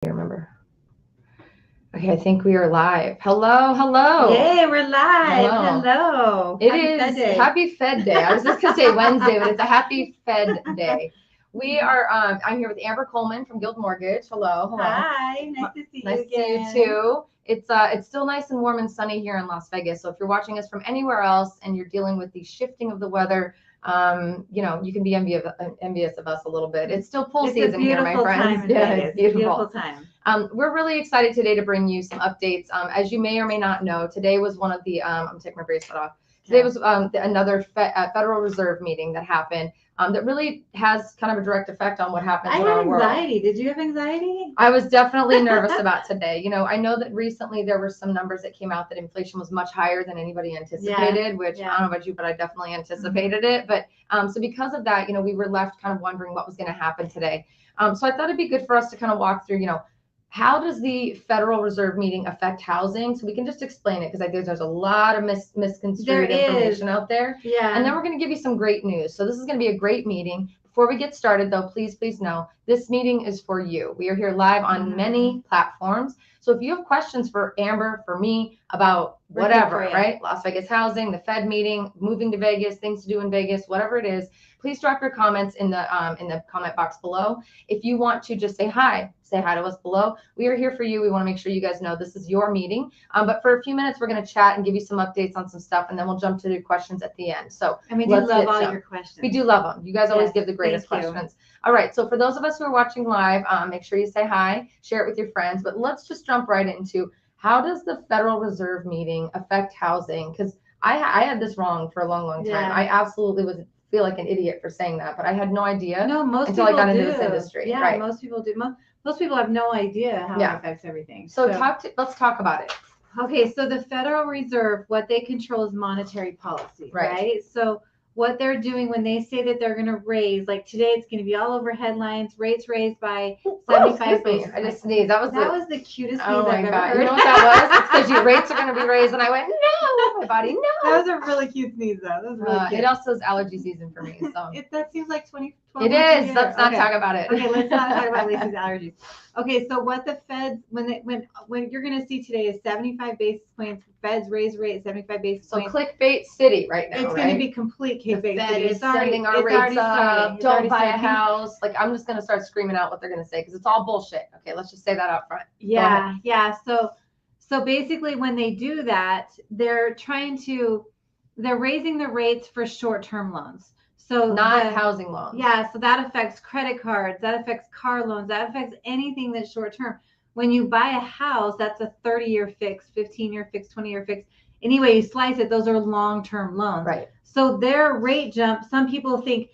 Remember. Okay, I think we are live. Hello, hello. Yay, we're live. Hello. Hello. It Happy is Fed Day. Happy Fed Day. I was just gonna say Wednesday, but it's a Happy Fed Day. We are. I'm here with Amber Coleman from Guild Mortgage. Hello, hello. Hi, nice to see Nice you to see again. you too. It's still nice and warm and sunny here in Las Vegas. So if you're watching us from anywhere else and you're dealing with the shifting of the weather, you can be envious of us a little bit. It's still pool season here, my friends. Yeah, it's beautiful time. We're really excited today to bring you some updates. As you may or may not know, today was one of the I'm taking my bracelet off. Today was another Federal Reserve meeting that happened that really has kind of a direct effect on what happens in our world. I had anxiety. Did you have anxiety? I was definitely nervous about today. I know that recently there were some numbers that came out that inflation was much higher than anybody anticipated, which I don't know about you, but I definitely anticipated it. But so because of that, we were left kind of wondering what was going to happen today. So I thought it'd be good for us to kind of walk through, how does the Federal Reserve meeting affect housing? So we can just explain it because I think there's a lot of misconstrued information out there. Yeah. And then we're going to give you some great news. So this is going to be a great meeting. Before we get started, though, please know this meeting is for you. We are here live on many platforms. So if you have questions for Amber, for me, about whatever, right? Las Vegas housing, the Fed meeting, moving to Vegas, things to do in Vegas, whatever it is, please drop your comments in the comment box below. If you want to just say hi to us below. We are here for you. We want to make sure you guys know this is your meeting. But for a few minutes, we're going to chat and give you some updates on some stuff, and then we'll jump to the questions at the end. So and we do love all your questions. We do love them. You guys always give the greatest questions. All right. So for those of us who are watching live, make sure you say hi, share it with your friends. But let's just jump right into how does the Federal Reserve meeting affect housing? Because I had this wrong for a long time. I absolutely feel like an idiot for saying that, but I had no idea until I got into this industry. Yeah, right. Most people do. Most people have no idea how it affects everything. So let's talk about it. Okay, so the Federal Reserve, what they control is monetary policy, right? So what they're doing when they say that they're going to raise, like today it's going to be all over headlines, rates raised by 75 basis points. I just sneezed. That was the cutest sneeze I've ever heard. You know what that was? It's because your rates are going to be raised, and I went, no, my body, no. That was a really cute sneeze, though. That was really cute. It also is allergy season for me, so. That seems like 2012. It is. Let's not talk about it. Okay, let's not talk about Lisa's allergies. Okay, so what the Feds, when you're going to see today is 75 basis points. Feds raise rate 75 basis points. So clickbait city right now. It's going to be complete clickbait city. It's sending our rates up. Don't buy a house. Like I'm just going to start screaming out what they're going to say because it's all bullshit. Okay, let's just say that up front. Yeah. So basically, when they do that, they're raising the rates for short-term loans. So not housing loans. Yeah, so that affects credit cards, that affects car loans, that affects anything that's short term. When you buy a house, that's a 30-year fix, 15-year fix, 20-year fix. Anyway, you slice it, those are long-term loans. Right. So their rate jump, some people think,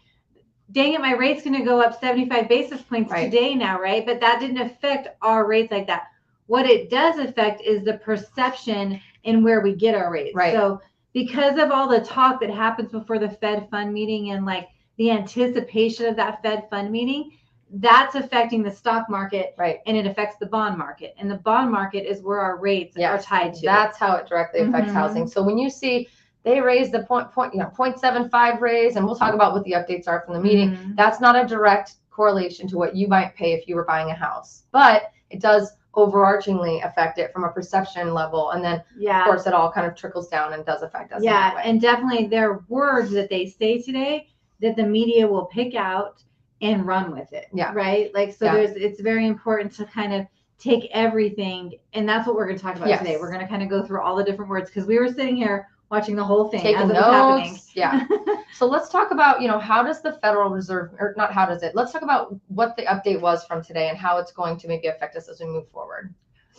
dang it, my rate's going to go up 75 basis points today now, right? But that didn't affect our rates like that. What it does affect is the perception in where we get our rates. Right. So because of all the talk that happens before the Fed fund meeting and like the anticipation of that Fed fund meeting, that's affecting the stock market, and it affects the bond market. And the bond market is where our rates are tied to. That's how it directly affects housing. So when you see they raised the 0.75 raise, and we'll talk about what the updates are from the meeting, that's not a direct correlation to what you might pay if you were buying a house, but it does overarchingly affect it from a perception level, and then of course it all kind of trickles down and does affect us in that way. And definitely there are words that they say today that the media will pick out and run with it. Right, like so it's very important to kind of take everything, and that's what we're going to talk about today. We're going to kind of go through all the different words because we were sitting here watching the whole thing taking as it notes. was happening. So let's talk about, how does the Federal Reserve, or not how does it, let's talk about what the update was from today and how it's going to maybe affect us as we move forward.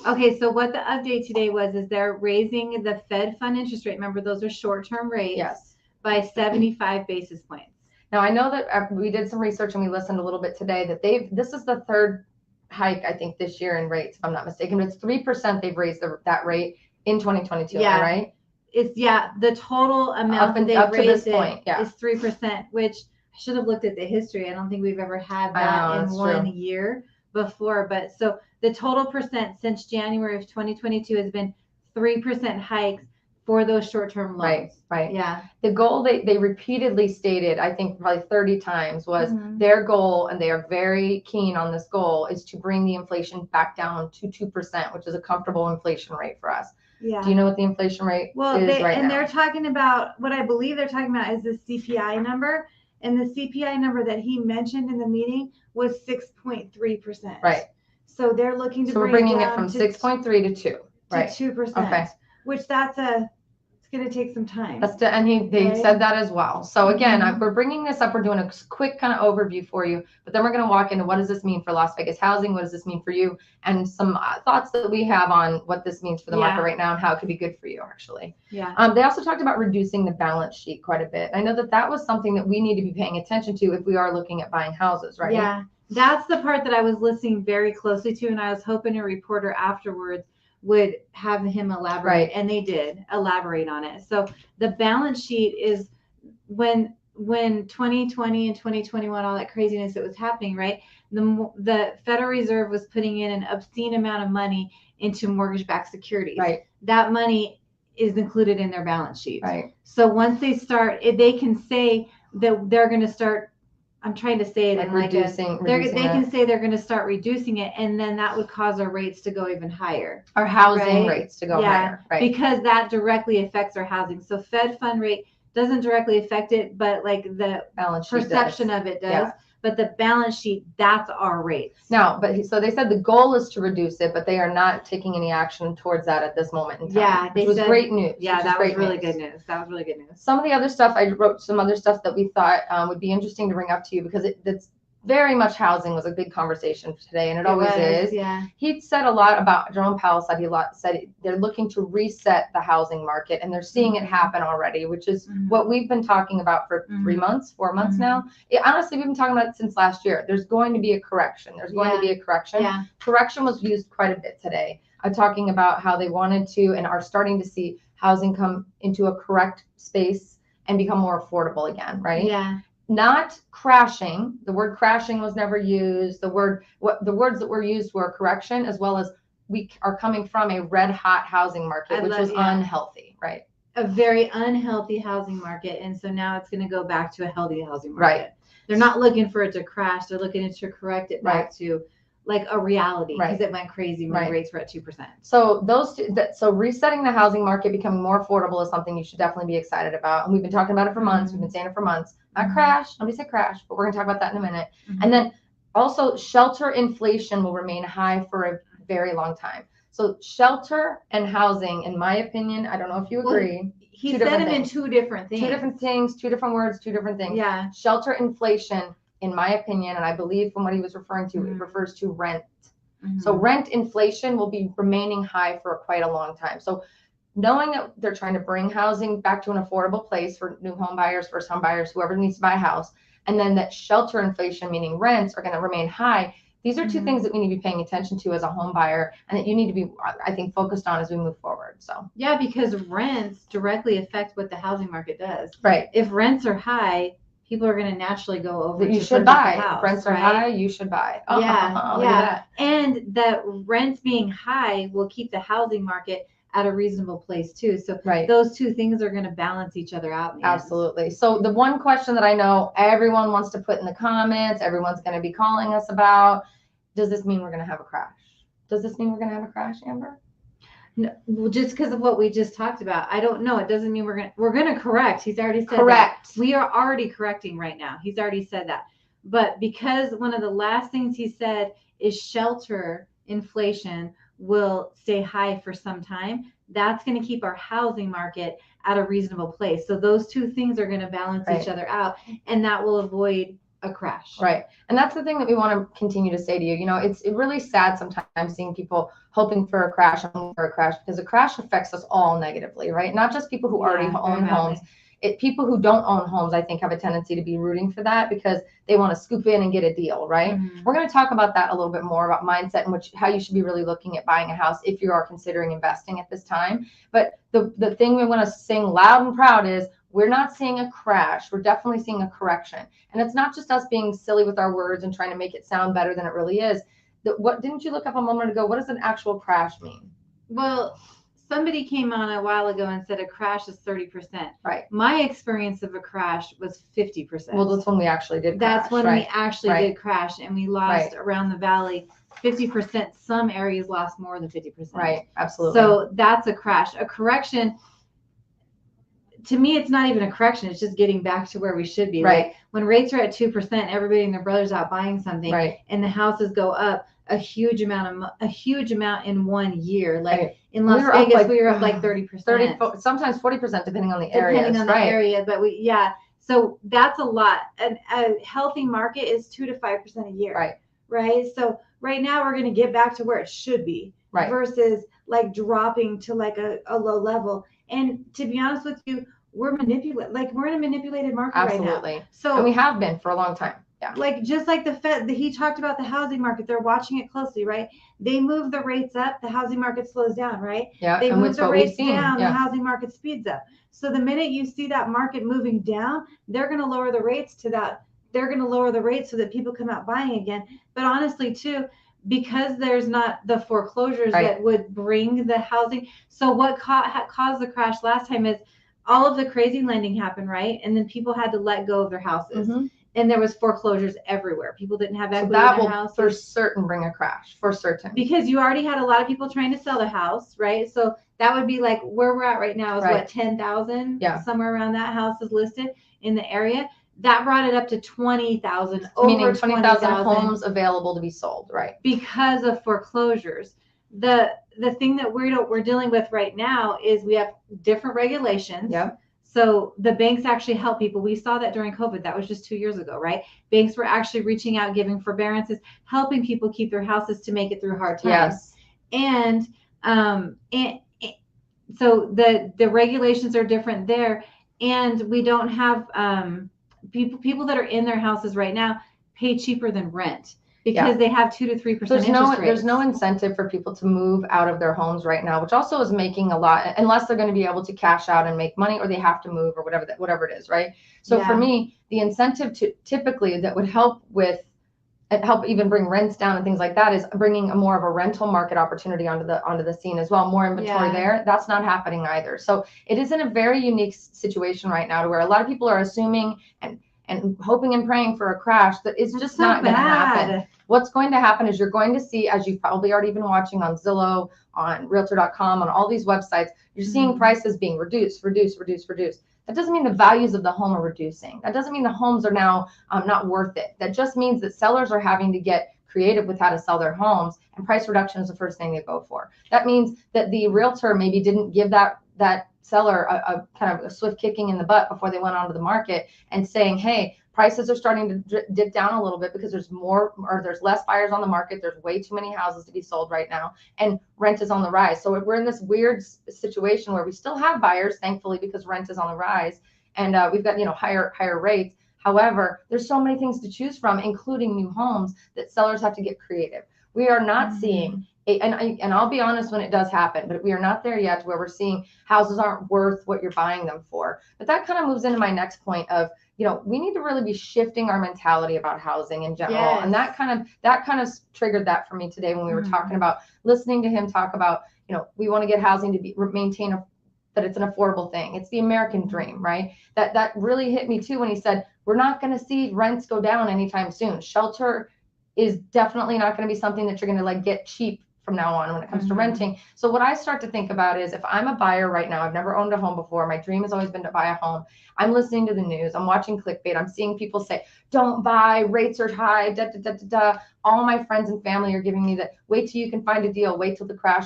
Okay, so what the update today is they're raising the Fed fund interest rate. Remember, those are short-term rates by 75 basis points. Now, I know that we did some research and we listened a little bit today that this is the third hike, I think, this year in rates, if I'm not mistaken. It's 3% they've raised that rate in 2022, right? It's the total amount that they've raised is 3%, which I should have looked at the history. I don't think we've ever had that in one year before. But so the total percent since January of 2022 has been 3% hikes. for those short-term loans. Right. Yeah. The goal they repeatedly stated, I think probably 30 times, was their goal, and they are very keen on this goal, is to bring the inflation back down to 2%, which is a comfortable inflation rate for us. Yeah. Do you know what the inflation rate is right now? They're talking about, what I believe they're talking about is the CPI number. And the CPI number that he mentioned in the meeting was 6.3%. Right. So they're looking to so we're bringing it from 6.3 to 2. Right. To 2%. Okay. Which it's going to take some time. They said that as well. So again, we're bringing this up. We're doing a quick kind of overview for you, but then we're going to walk into what does this mean for Las Vegas housing? What does this mean for you? And some thoughts that we have on what this means for the market right now and how it could be good for you, actually. Yeah. They also talked about reducing the balance sheet quite a bit. I know that was something that we need to be paying attention to if we are looking at buying houses, right? Yeah. That's the part that I was listening very closely to, and I was hoping a reporter afterwards would have him elaborate, and they did elaborate on it. So the balance sheet is when 2020 and 2021, all that craziness that was happening, right? The Federal Reserve was putting in an obscene amount of money into mortgage-backed securities. Right. That money is included in their balance sheet. Right. So once they start, they can say that they're going to start. I'm trying to say it in reducing they can say they're going to start reducing it, and then that would cause our rates to go even higher. Our housing rates to go higher, right? Because that directly affects our housing. So Fed fund rate doesn't directly affect it, but like the balance sheet perception of it does. Yeah. But the balance sheet, that's our rates. Now, so they said the goal is to reduce it, but they are not taking any action towards that at this moment in time. Yeah, which was great news. Yeah, that was really good news. That was really good news. Some of the other stuff, I wrote some other stuff that we thought would be interesting to bring up to you, because it's very much housing was a big conversation today, and it always is. Yeah. He said a lot about, Jerome Powell said they're looking to reset the housing market, and they're seeing it happen already, which is what we've been talking about for 3 months, 4 months now. Honestly, we've been talking about it since last year. There's going to be a correction. Yeah. Correction was used quite a bit today. I'm talking about how they wanted to and are starting to see housing come into a correct space and become more affordable again, right? Yeah. Not crashing. The word crashing was never used. The words that were used were correction, as well as we are coming from a red hot housing market, which was unhealthy, right? A very unhealthy housing market. And so now it's going to go back to a healthy housing market. Right. They're not looking for it to crash. They're looking to correct it back to like a reality, because it went crazy when rates were at 2%. So so resetting the housing market, becoming more affordable, is something you should definitely be excited about. And we've been talking about it for months. We've been saying it for months. Not crash. Nobody said crash, but we're going to talk about that in a minute. And then also, shelter inflation will remain high for a very long time. So shelter and housing, in my opinion, I don't know if you agree. He said them in two different things. Two different things, two different words, two different things. Yeah. Shelter inflation, in my opinion, and I believe from what he was referring to, it refers to rent. So rent inflation will be remaining high for quite a long time. So knowing that they're trying to bring housing back to an affordable place for new home buyers, first home buyers, whoever needs to buy a house, and then that shelter inflation, meaning rents, are going to remain high. These are two things that we need to be paying attention to as a home buyer, and that you need to be, I think, focused on as we move forward. So yeah, because rents directly affect what the housing market does. Right. If rents are high, people are going to naturally go over that you should buy. If rents are high, you should buy. Yeah. And the rents being high will keep the housing market at a reasonable place too. So those two things are going to balance each other out. Absolutely. So the one question that I know everyone wants to put in the comments, everyone's going to be calling us about, does this mean we're going to have a crash? Does this mean we're going to have a crash, Amber? No, well, just because of what we just talked about, I don't know. It doesn't mean we're gonna correct. He's already said correct. That. We are already correcting right now. He's already said that. But because one of the last things he said is shelter inflation will stay high for some time, that's going to keep our housing market at a reasonable place. So those two things are going to balance each other out, and that will avoid a crash. Right. And that's the thing that we want to continue to say to you. You know, it's really sad sometimes seeing people hoping for a crash, because a crash affects us all negatively, right? Not just people who already own homes. People who don't own homes, I think, have a tendency to be rooting for that because they want to scoop in and get a deal, right? We're going to talk about that a little bit more, about mindset and how you should be really looking at buying a house if you are considering investing at this time. But the thing we want to sing loud and proud is, we're not seeing a crash. We're definitely seeing a correction. And it's not just us being silly with our words and trying to make it sound better than it really is. What didn't you look up a moment ago? What does an actual crash mean? Well, somebody came on a while ago and said a crash is 30%. Right. My experience of a crash was 50%. Well, that's when we actually did crash. That's when we actually did crash, and we lost around the valley 50%. Some areas lost more than 50%. Right. Absolutely. So that's a crash. A correction, to me, it's not even a correction. It's just getting back to where we should be. Right. Like when rates are at 2%, everybody and their brother's out buying something, and the houses go up a huge amount in 1 year. Like in Las Vegas, we were up like 30%, 30, sometimes 40%, depending on the area. Depending on the area, but so that's a lot. A healthy market is 2 to 5% a year. Right. So right now we're going to get back to where it should be. Versus like dropping to like a low level. And to be honest with you, we're in a manipulated market right now. Absolutely. So and we have been for a long time. Yeah. Like just like the Fed, he talked about the housing market. They're watching it closely, right? They move the rates up, the housing market slows down, right? Yeah. They move the rates down, the housing market speeds up. So the minute you see that market moving down, they're going to lower the rates to that. They're going to lower the rates so that people come out buying again. But honestly, too, because there's not the foreclosures that would bring the housing. So what caused the crash last time is all of the crazy lending happened, right? And then people had to let go of their houses. And there was foreclosures everywhere. People didn't have equity in their house. For certain bring a crash, for certain. Because you already had a lot of people trying to sell their house, right? So that would be like where we're at right now is what, 10,000? Yeah. Somewhere around that house is listed in the area. That brought it up to 20,000. Meaning 20,000 homes available to be sold, right? Because of foreclosures. The thing that we're dealing with right now is we have different regulations. Yeah. So the banks actually help people. We saw that during COVID. That was just 2 years ago, right? Banks were actually reaching out, giving forbearances, helping people keep their houses to make it through hard times. Yes. And so the regulations are different there, and we don't have people that are in their houses right now pay cheaper than rent. Because they have 2 to 3% interest rates. There's no incentive for people to move out of their homes right now, which also is making a lot, unless they're going to be able to cash out and make money, or they have to move, or whatever it is, right? So for me, the incentive typically that would help even bring rents down and things like that is bringing more of a rental market opportunity onto the scene as well. More inventory there. That's not happening either. So it is in a very unique situation right now, to where a lot of people are assuming and hoping and praying for a crash that is just not going to happen. What's going to happen is you're going to see, as you've probably already been watching on Zillow, on Realtor.com, on all these websites, you're seeing prices being reduced. That doesn't mean the values of the home are reducing. That doesn't mean the homes are now not worth it. That just means that sellers are having to get creative with how to sell their homes, and price reduction is the first thing they go for. That means that the realtor maybe didn't give that seller a kind of a swift kicking in the butt before they went onto the market and saying, hey, prices are starting to dip down a little bit because there's less buyers on the market. There's way too many houses to be sold right now, and rent is on the rise. So we're in this weird situation where we still have buyers, thankfully, because rent is on the rise, and we've got higher rates. However, there's so many things to choose from, including new homes, that sellers have to get creative. We are not seeing, and I'll be honest when it does happen, but we are not there yet where we're seeing houses aren't worth what you're buying them for. But that kind of moves into my next point of, we need to really be shifting our mentality about housing in general. Yes. And that kind of triggered that for me today when we were talking about listening to him talk about, we want to get housing to maintain that it's an affordable thing. It's the American dream, right? That really hit me too when he said, we're not going to see rents go down anytime soon. Shelter is definitely not going to be something that you're going to get cheap from now on when it comes to renting. So what I start to think about is, if I'm a buyer right now, I've never owned a home before. My dream has always been to buy a home. I'm listening to the news. I'm watching clickbait. I'm seeing people say, don't buy, rates are high, da, da, da, da, da. All my friends and family are giving me that, wait till you can find a deal, wait till the crash.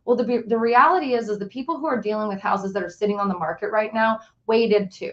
Well, the reality is the people who are dealing with houses that are sitting on the market right now waited too.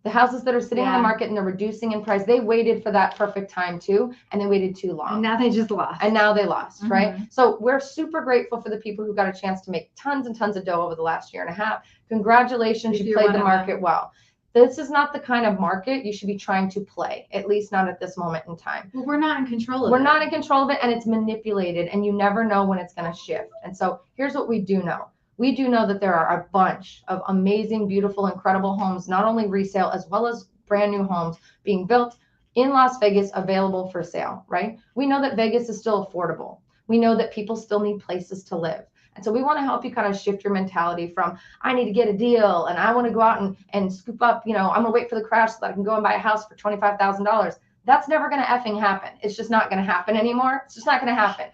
The houses that are sitting on the market and they're reducing in price, they waited for that perfect time too, and they waited too long. And now they just lost. And now they lost, right? So we're super grateful for the people who got a chance to make tons and tons of dough over the last year and a half. Congratulations, you played the market well. This is not the kind of market you should be trying to play, at least not at this moment in time. Well, we're not in control of it. We're not in control of it, and it's manipulated, and you never know when it's going to shift. And so here's what we do know. We do know that there are a bunch of amazing, beautiful, incredible homes, not only resale, as well as brand new homes being built in Las Vegas available for sale, right? We know that Vegas is still affordable. We know that people still need places to live. And so we want to help you kind of shift your mentality from, I need to get a deal and I want to go out and scoop up, I'm going to wait for the crash so that I can go and buy a house for $25,000. That's never going to effing happen. It's just not going to happen anymore. It's just not going to happen.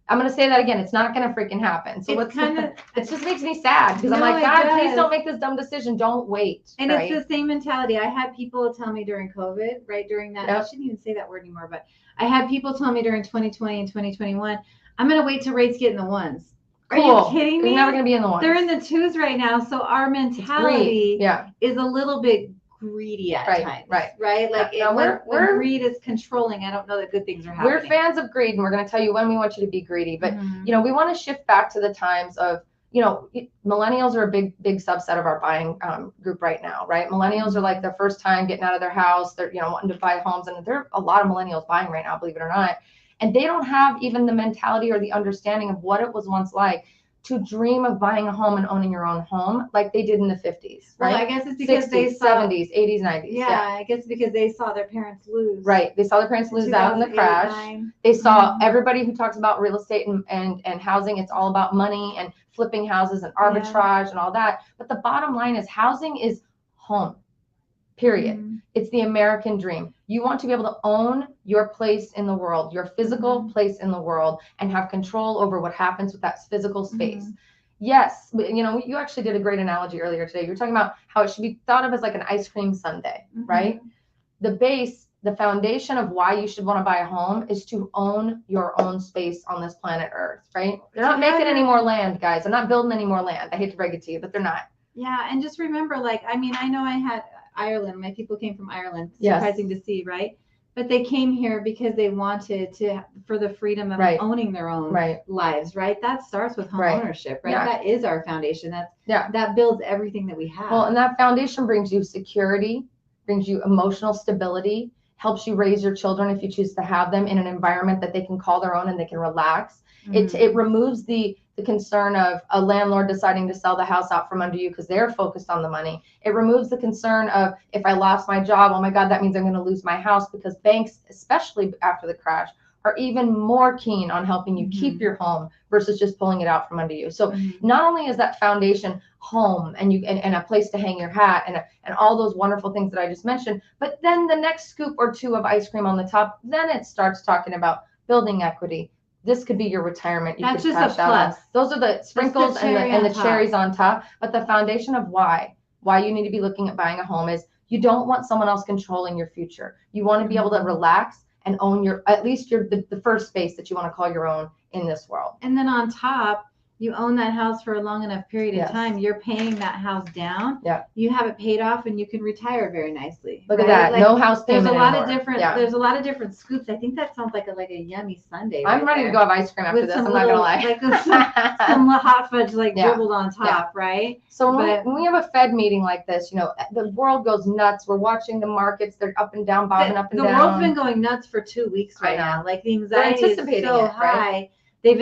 I'm going to say that again. It's not going to freaking happen. So it just makes me sad because I'm like, God, please don't make this dumb decision. Don't wait. And it's the same mentality. I had people tell me during COVID, right? During that, I shouldn't even say that word anymore, but I had people tell me during 2020 and 2021, I'm going to wait till rates get in the ones. Are you kidding me? They're never going to be in the ones. They're in the twos right now. So our mentality is a little bit greedy at times. Right. Like when greed is controlling, I don't know that good things are happening. We're fans of greed, and we're going to tell you when we want you to be greedy. But, we want to shift back to the times of, millennials are a big subset of our buying group right now, right? Millennials are like their first time getting out of their house. They're, wanting to buy homes. And there are a lot of millennials buying right now, believe it or not. And they don't have even the mentality or the understanding of what it was once like to dream of buying a home and owning your own home like they did in the 50s, right? Well, I guess it's because 60s, they saw 70s, 80s, 90s. Yeah, I guess because they saw their parents lose. Right. They saw their parents lose out in the crash. They saw everybody who talks about real estate and housing, it's all about money and flipping houses and arbitrage and all that. But the bottom line is housing is home. Period. It's the American dream. You want to be able to own your place in the world, your physical place in the world, and have control over what happens with that physical space. Yes, you actually did a great analogy earlier today. You were talking about how it should be thought of as like an ice cream sundae, right? The foundation of why you should want to buy a home is to own your own space on this planet Earth, right? They're not making any more land, guys. They're not building any more land. I hate to break it to you, but they're not. Yeah, and just remember, I know I had Ireland. My people came from Ireland. Surprising to see, right? But they came here because they wanted for the freedom of owning their own lives, right? That starts with home ownership, right? Yeah. That is our foundation. That builds everything that we have. Well, and that foundation brings you security, brings you emotional stability, helps you raise your children if you choose to have them in an environment that they can call their own and they can relax. It removes the concern of a landlord deciding to sell the house out from under you because they're focused on the money. It removes the concern of, if I lost my job, oh my God, that means I'm going to lose my house, because banks, especially after the crash, are even more keen on helping you keep your home versus just pulling it out from under you. So not only is that foundation home and a place to hang your hat and all those wonderful things that I just mentioned, but then the next scoop or two of ice cream on the top, then it starts talking about building equity. This could be your retirement. You That's could just a plus. Those are the sprinkles and the cherries on top. But the foundation of why you need to be looking at buying a home is you don't want someone else controlling your future. You want to be able to relax and own at least the first space that you want to call your own in this world. And then on top, you own that house for a long enough period of time. You're paying that house down. Yeah. You have it paid off and you can retire very nicely. Look at that. No house payment There's a lot anymore. There's a lot of different scoops. I think that sounds like a yummy sundae. I'm ready to go have ice cream after this. I'm not gonna lie. Like some hot fudge dribbled on top, right? So when we have a Fed meeting like this, the world goes nuts. We're watching the markets. They're up and down, bobbing up and down. The world's been going nuts for 2 weeks right now. Like the anxiety is so high. They're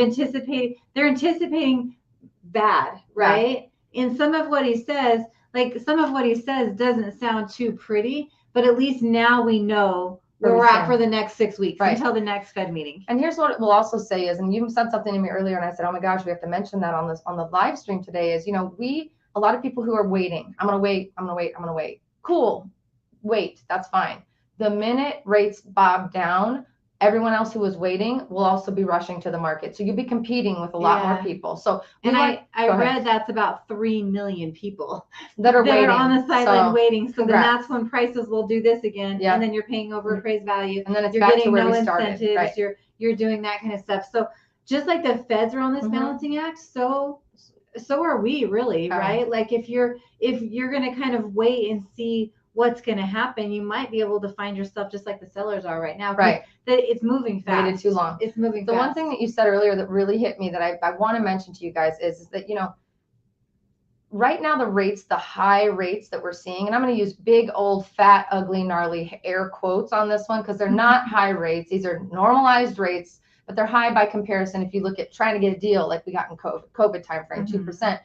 anticipating bad, right? And some of what he says doesn't sound too pretty, but at least now we know where we're at for the next 6 weeks until the next Fed meeting. And here's what we'll also say is, and you said something to me earlier, and I said, oh my gosh, we have to mention that on the live stream today, is a lot of people who are waiting. I'm gonna wait. Cool, wait, that's fine. The minute rates bob down, everyone else who was waiting will also be rushing to the market. So you'll be competing with a lot more people. So I read that's about 3 million people that are waiting. On the sideline waiting. So then that's when prices will do this again. Yeah. And then you're paying over appraised value. And then it's back to where we started. Incentives. Right. You're doing that kind of stuff. So just like the feds are on this balancing act, so are we really, right? Like if you're going to kind of wait and see what's going to happen, you might be able to find yourself just like the sellers are right now. Right. That it's moving fast. Waited too long. It's moving fast. The one thing that you said earlier that really hit me that I want to mention to you guys is that, right now the high rates that we're seeing, and I'm going to use big, old, fat, ugly, gnarly air quotes on this one because they're not high rates. These are normalized rates, but they're high by comparison. If you look at trying to get a deal like we got in COVID timeframe, 2%.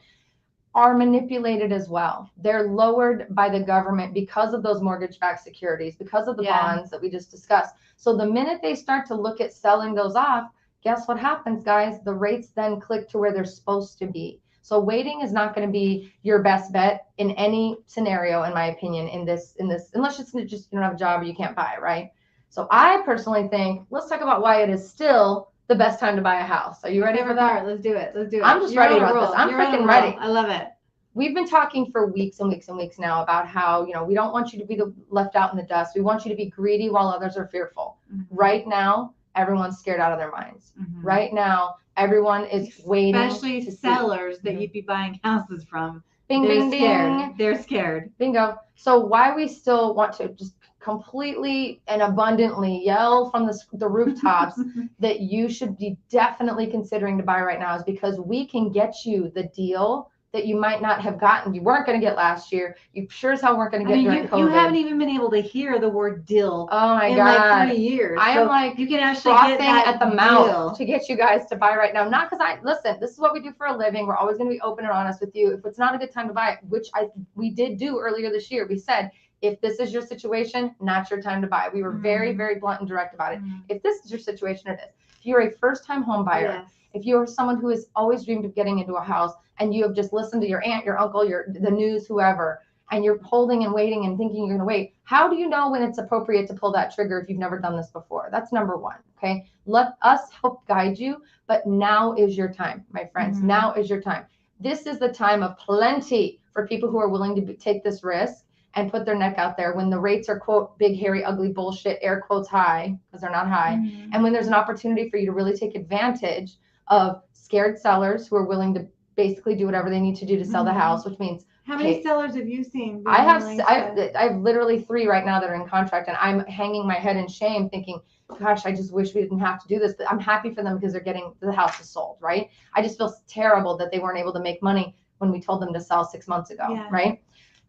Are manipulated as well. They're lowered by the government because of those mortgage-backed securities, because of the bonds that we just discussed. So the minute they start to look at selling those off, guess what happens, guys? The rates then click to where they're supposed to be. So waiting is not going to be your best bet in any scenario, in my opinion, in this, unless it's just you don't have a job or you can't buy, right? So I personally think, let's talk about why it is still the best time to buy a house. Are you ready for that? Let's do it. I'm just ready about this. I'm freaking ready. I love it. We've been talking for weeks and weeks and weeks now about how, we don't want you to be left out in the dust. We want you to be greedy while others are fearful. Right now, everyone's scared out of their minds. Right now, everyone is waiting. Especially sellers that you'd be buying houses from. Bing, bing, bing. They're scared. Bingo. So why we still want to just completely and abundantly yell from the rooftops that you should be definitely considering to buy right now is because we can get you the deal that you might not have gotten. You weren't going to get last year. You sure as hell weren't going to get during COVID. You haven't even been able to hear the word deal. Oh my God. Like 3 years. I am like, you can actually frothing get that at the deal. mouth to get you guys to buy right now. Not because listen, this is what we do for a living. We're always going to be open and honest with you. If it's not a good time to buy it, which we did do earlier this year, we said, if this is your situation, not your time to buy. We were very, very blunt and direct about it. If this is your situation, it is. If you're a first-time home buyer, if you're someone who has always dreamed of getting into a house and you have just listened to your aunt, your uncle, the news, whoever, and you're holding and waiting and thinking you're going to wait, how do you know when it's appropriate to pull that trigger if you've never done this before? That's number one, okay? Let us help guide you, but now is your time, my friends. Now is your time. This is the time of plenty for people who are willing to take this risk and put their neck out there when the rates are, quote, big, hairy, ugly bullshit, air quotes high, because they're not high. And when there's an opportunity for you to really take advantage of scared sellers who are willing to basically do whatever they need to do to sell the house, which means how many sellers have you seen? I have literally 3 right now that are in contract, and I'm hanging my head in shame thinking, gosh, I just wish we didn't have to do this, but I'm happy for them because they're getting the house is sold, right? I just feel terrible that they weren't able to make money when we told them to sell 6 months ago, right?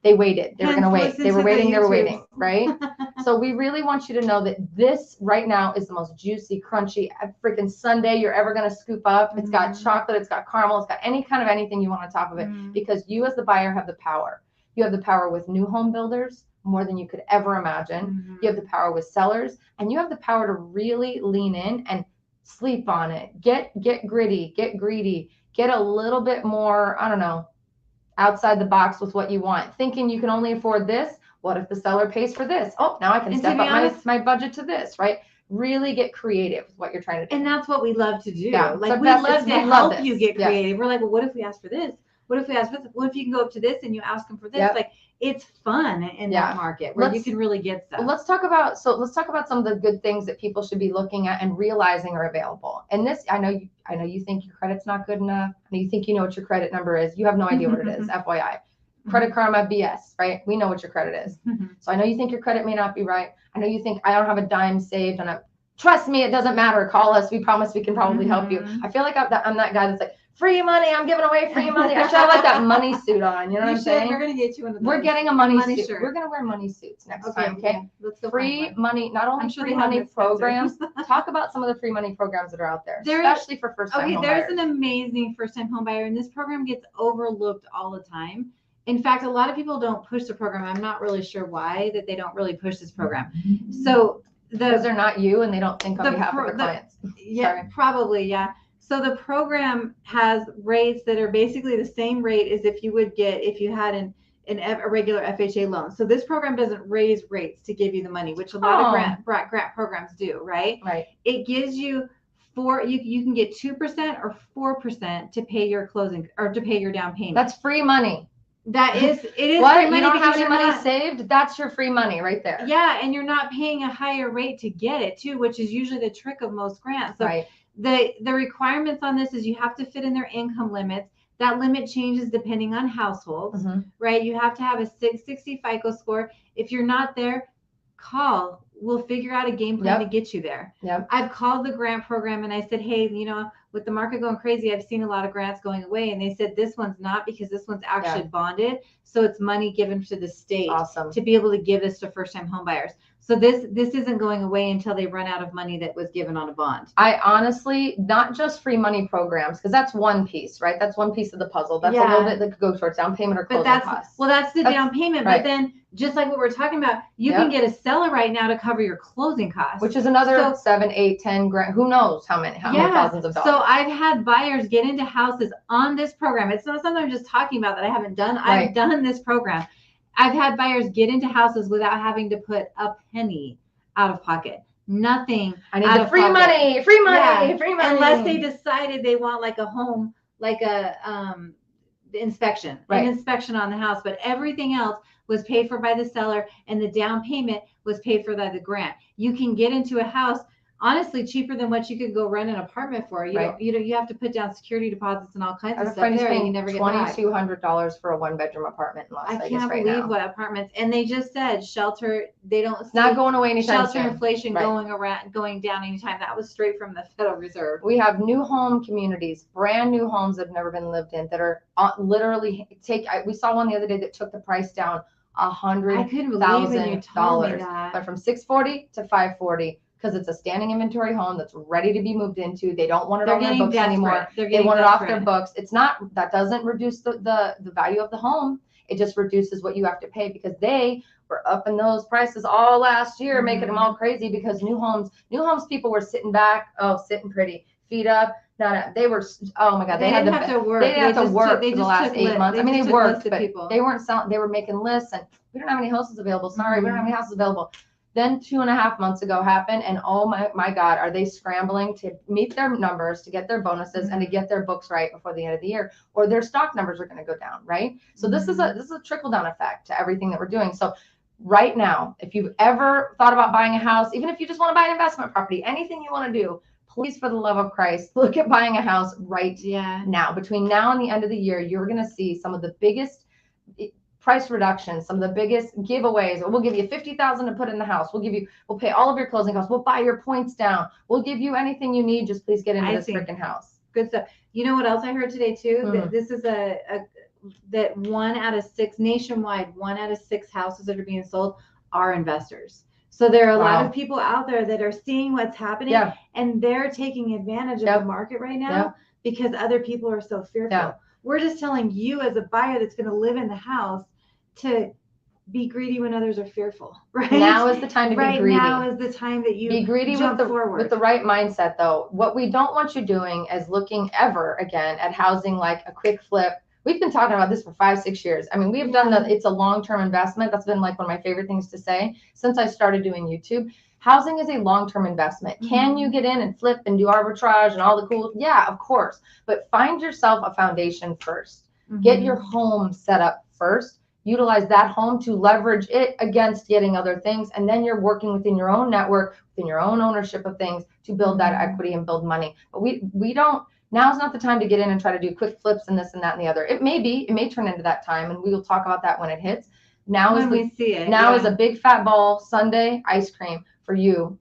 They waited. They were going to wait. They were waiting, right? So we really want you to know that this right now is the most juicy, crunchy, freaking sundae you're ever going to scoop up. It's got chocolate. It's got caramel. It's got any kind of anything you want on top of it because you as the buyer have the power. You have the power with new home builders more than you could ever imagine. You have the power with sellers, and you have the power to really lean in and sleep on it. Get gritty, get greedy, get a little bit more, I don't know, outside the box with what you want, thinking you can only afford this. What if the seller pays for this? Oh, now I can step up my budget to this, right? Really get creative with what you're trying to do. And that's what we love to do. Yeah. Like so we love to help you get creative. We're like, well, what if we ask for this? What if we ask for this? What if you can go up to this and you ask them for this? Like it's fun in that market where you can really get stuff. Let's talk about some of the good things that people should be looking at and realizing are available. And this, I know you think your credit's not good enough. I know you think you know what your credit number is. You have no idea what it is, FYI. Credit Karma BS, right? We know what your credit is. So I know you think your credit may not be right. I know you think I don't have a dime saved trust me, it doesn't matter. Call us. We promise we can probably help you. I feel like I'm that guy that's like, free money. I'm giving away free money. I should have like that money suit on. You know what I'm saying? We're going to get you one of those. We're getting a money suit. Shirt. We're going to wear money suits next time. Okay. Let's go free money, not only free money programs. Talk about some of the free money programs that are out there, especially for first-time home buyers. There's an amazing first-time home buyer, and this program gets overlooked all the time. In fact, a lot of people don't push the program. I'm not really sure why that they don't really push this program. So because they're not you and they don't think on behalf of their clients. Yeah, probably. Yeah. So the program has rates that are basically the same rate as if you would get if you had a regular FHA loan. So this program doesn't raise rates to give you the money, which a lot of grant programs do, right? Right. It gives you you can get 2% or 4% to pay your closing or to pay your down payment. That's free money. It is what? Free money. You don't have any money saved? That's your free money right there. Yeah, and you're not paying a higher rate to get it too, which is usually the trick of most grants. So right. The requirements on this is you have to fit in their income limits. That limit changes depending on households, right? You have to have a 660 FICO score. If you're not there, call. We'll figure out a game plan to get you there. I've called the grant program and I said, hey, with the market going crazy, I've seen a lot of grants going away. And they said, this one's not because this one's actually bonded. So it's money given to the state to be able to give this to first-time home buyers. So this isn't going away until they run out of money that was given on a bond. I honestly, not just free money programs, because that's one piece, right? That's one piece of the puzzle. That's a little bit that could go towards down payment or closing costs. Well, that's the down payment. Right. But then, just like what we're talking about, you can get a seller right now to cover your closing costs, which is another 7, 8, 10 grand. Who knows how many thousands of dollars. So I've had buyers get into houses on this program. It's not something I'm just talking about that I haven't done. I've done this program. I've had buyers get into houses without having to put a penny out of pocket. Nothing. I need the free money, free money, free money. Unless they decided they want like a home, like a inspection, an inspection on the house. But everything else was paid for by the seller, and the down payment was paid for by the grant. You can get into a house honestly cheaper than what you could go rent an apartment for. You have to put down security deposits and all kinds of stuff there. You never get $2,200 for a 1-bedroom apartment in Las Vegas right now. I can't believe what apartments. And they just said shelter. They don't. It's not going away anytime soon. Shelter inflation going down anytime. That was straight from the Federal Reserve. We have new home communities, brand new homes that have never been lived in, that are literally we saw one the other day that took the price down $100,000, but from $640 to $540. Because it's a standing inventory home that's ready to be moved into. They don't want it on their books anymore. They want it off their books. It's not, that doesn't reduce the value of the home. It just reduces what you have to pay, because they were upping those prices all last year, making them all crazy, because new homes people were sitting back, sitting pretty, feet up. No, they were, oh my God, they didn't have to work. They didn't have to work for the last 8 months. I mean, they worked, but they weren't selling, they were making lists, and we don't have any houses available. Sorry, we don't have any houses available. Then 2.5 months ago happened, and oh my God, are they scrambling to meet their numbers, to get their bonuses, and to get their books right before the end of the year, or their stock numbers are going to go down, right? So this is a trickle down effect to everything that we're doing. So right now, if you've ever thought about buying a house, even if you just want to buy an investment property, anything you want to do, please, for the love of Christ, look at buying a house right now. Between now and the end of the year, you're going to see some of the biggest price reductions, some of the biggest giveaways. We'll give you $50,000 to put in the house. We'll pay all of your closing costs. We'll buy your points down. We'll give you anything you need. Just please get into this freaking house. Good stuff. You know what else I heard today too? That this is that 1 out of 6 nationwide, 1 out of 6 houses that are being sold are investors. So there are a lot of people out there that are seeing what's happening, and they're taking advantage of the market right now because other people are so fearful. We're just telling you, as a buyer that's going to live in the house, to be greedy when others are fearful, right? Now is the time to be greedy. Right now is the time that you be greedy with the right mindset, though. What we don't want you doing is looking ever again at housing like a quick flip. We've been talking about this for 5-6 years. I mean, we have done it's a long-term investment. That's been like one of my favorite things to say since I started doing YouTube. Housing is a long-term investment. Can you get in and flip and do arbitrage and all the cool? Yeah, of course. But find yourself a foundation first. Get your home set up first. Utilize that home to leverage it against getting other things. And then you're working within your own network, within your own ownership of things to build that equity and build money. But we don't, now's not the time to get in and try to do quick flips and this and that and the other. It may turn into that time, and we will talk about that when it hits. Now is a big fat ball Sunday ice cream for you,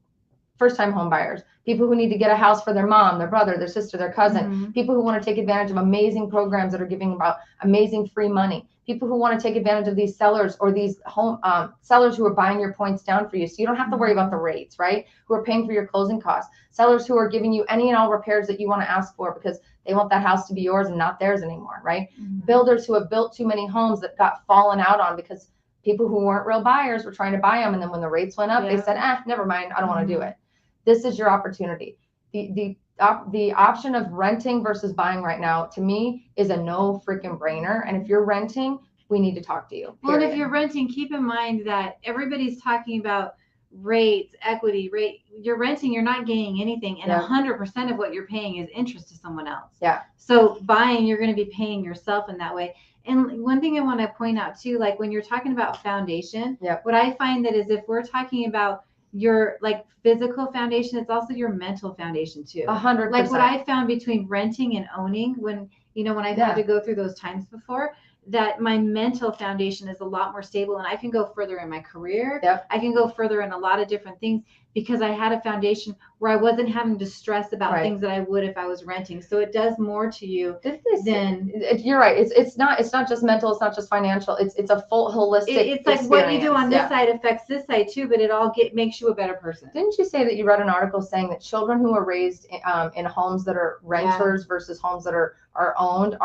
first-time home buyers, people who need to get a house for their mom, their brother, their sister, their cousin, people who want to take advantage of amazing programs that are giving about amazing free money, people who want to take advantage of these sellers or these home sellers who are buying your points down for you, so you don't have to worry about the rates, right? Who are paying for your closing costs, sellers who are giving you any and all repairs that you want to ask for because they want that house to be yours and not theirs anymore, right? Builders who have built too many homes that got fallen out on because people who weren't real buyers were trying to buy them, and then when the rates went up, they said, never mind, I don't want to do it. This is your opportunity. The option of renting versus buying right now, to me, is a no freaking brainer. And if you're renting, we need to talk to you. Well, and if you're renting, keep in mind that everybody's talking about rates, equity, rate. You're renting, you're not gaining anything. And 100% of what you're paying is interest to someone else. Yeah. So buying, you're going to be paying yourself in that way. And one thing I want to point out too, like when you're talking about foundation, what I find that is if we're talking about your like physical foundation, it's also your mental foundation too. 100%. Like what I found between renting and owning, when I've had to go through those times before, that my mental foundation is a lot more stable, and I can go further in my career. I can go further in a lot of different things because I had a foundation where I wasn't having to stress about Right. things that I would if I was renting. So it does more to you than. You're right. It's not just mental. It's not just financial. It's a full holistic. It's like what you do on this side affects this side too, but it all makes you a better person. Didn't you say that you read an article saying that children who are raised in homes that are renters versus homes that are owned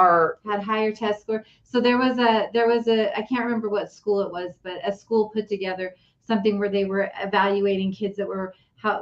had higher test score? So there was a I can't remember what school it was, but a school put together something where they were evaluating kids that were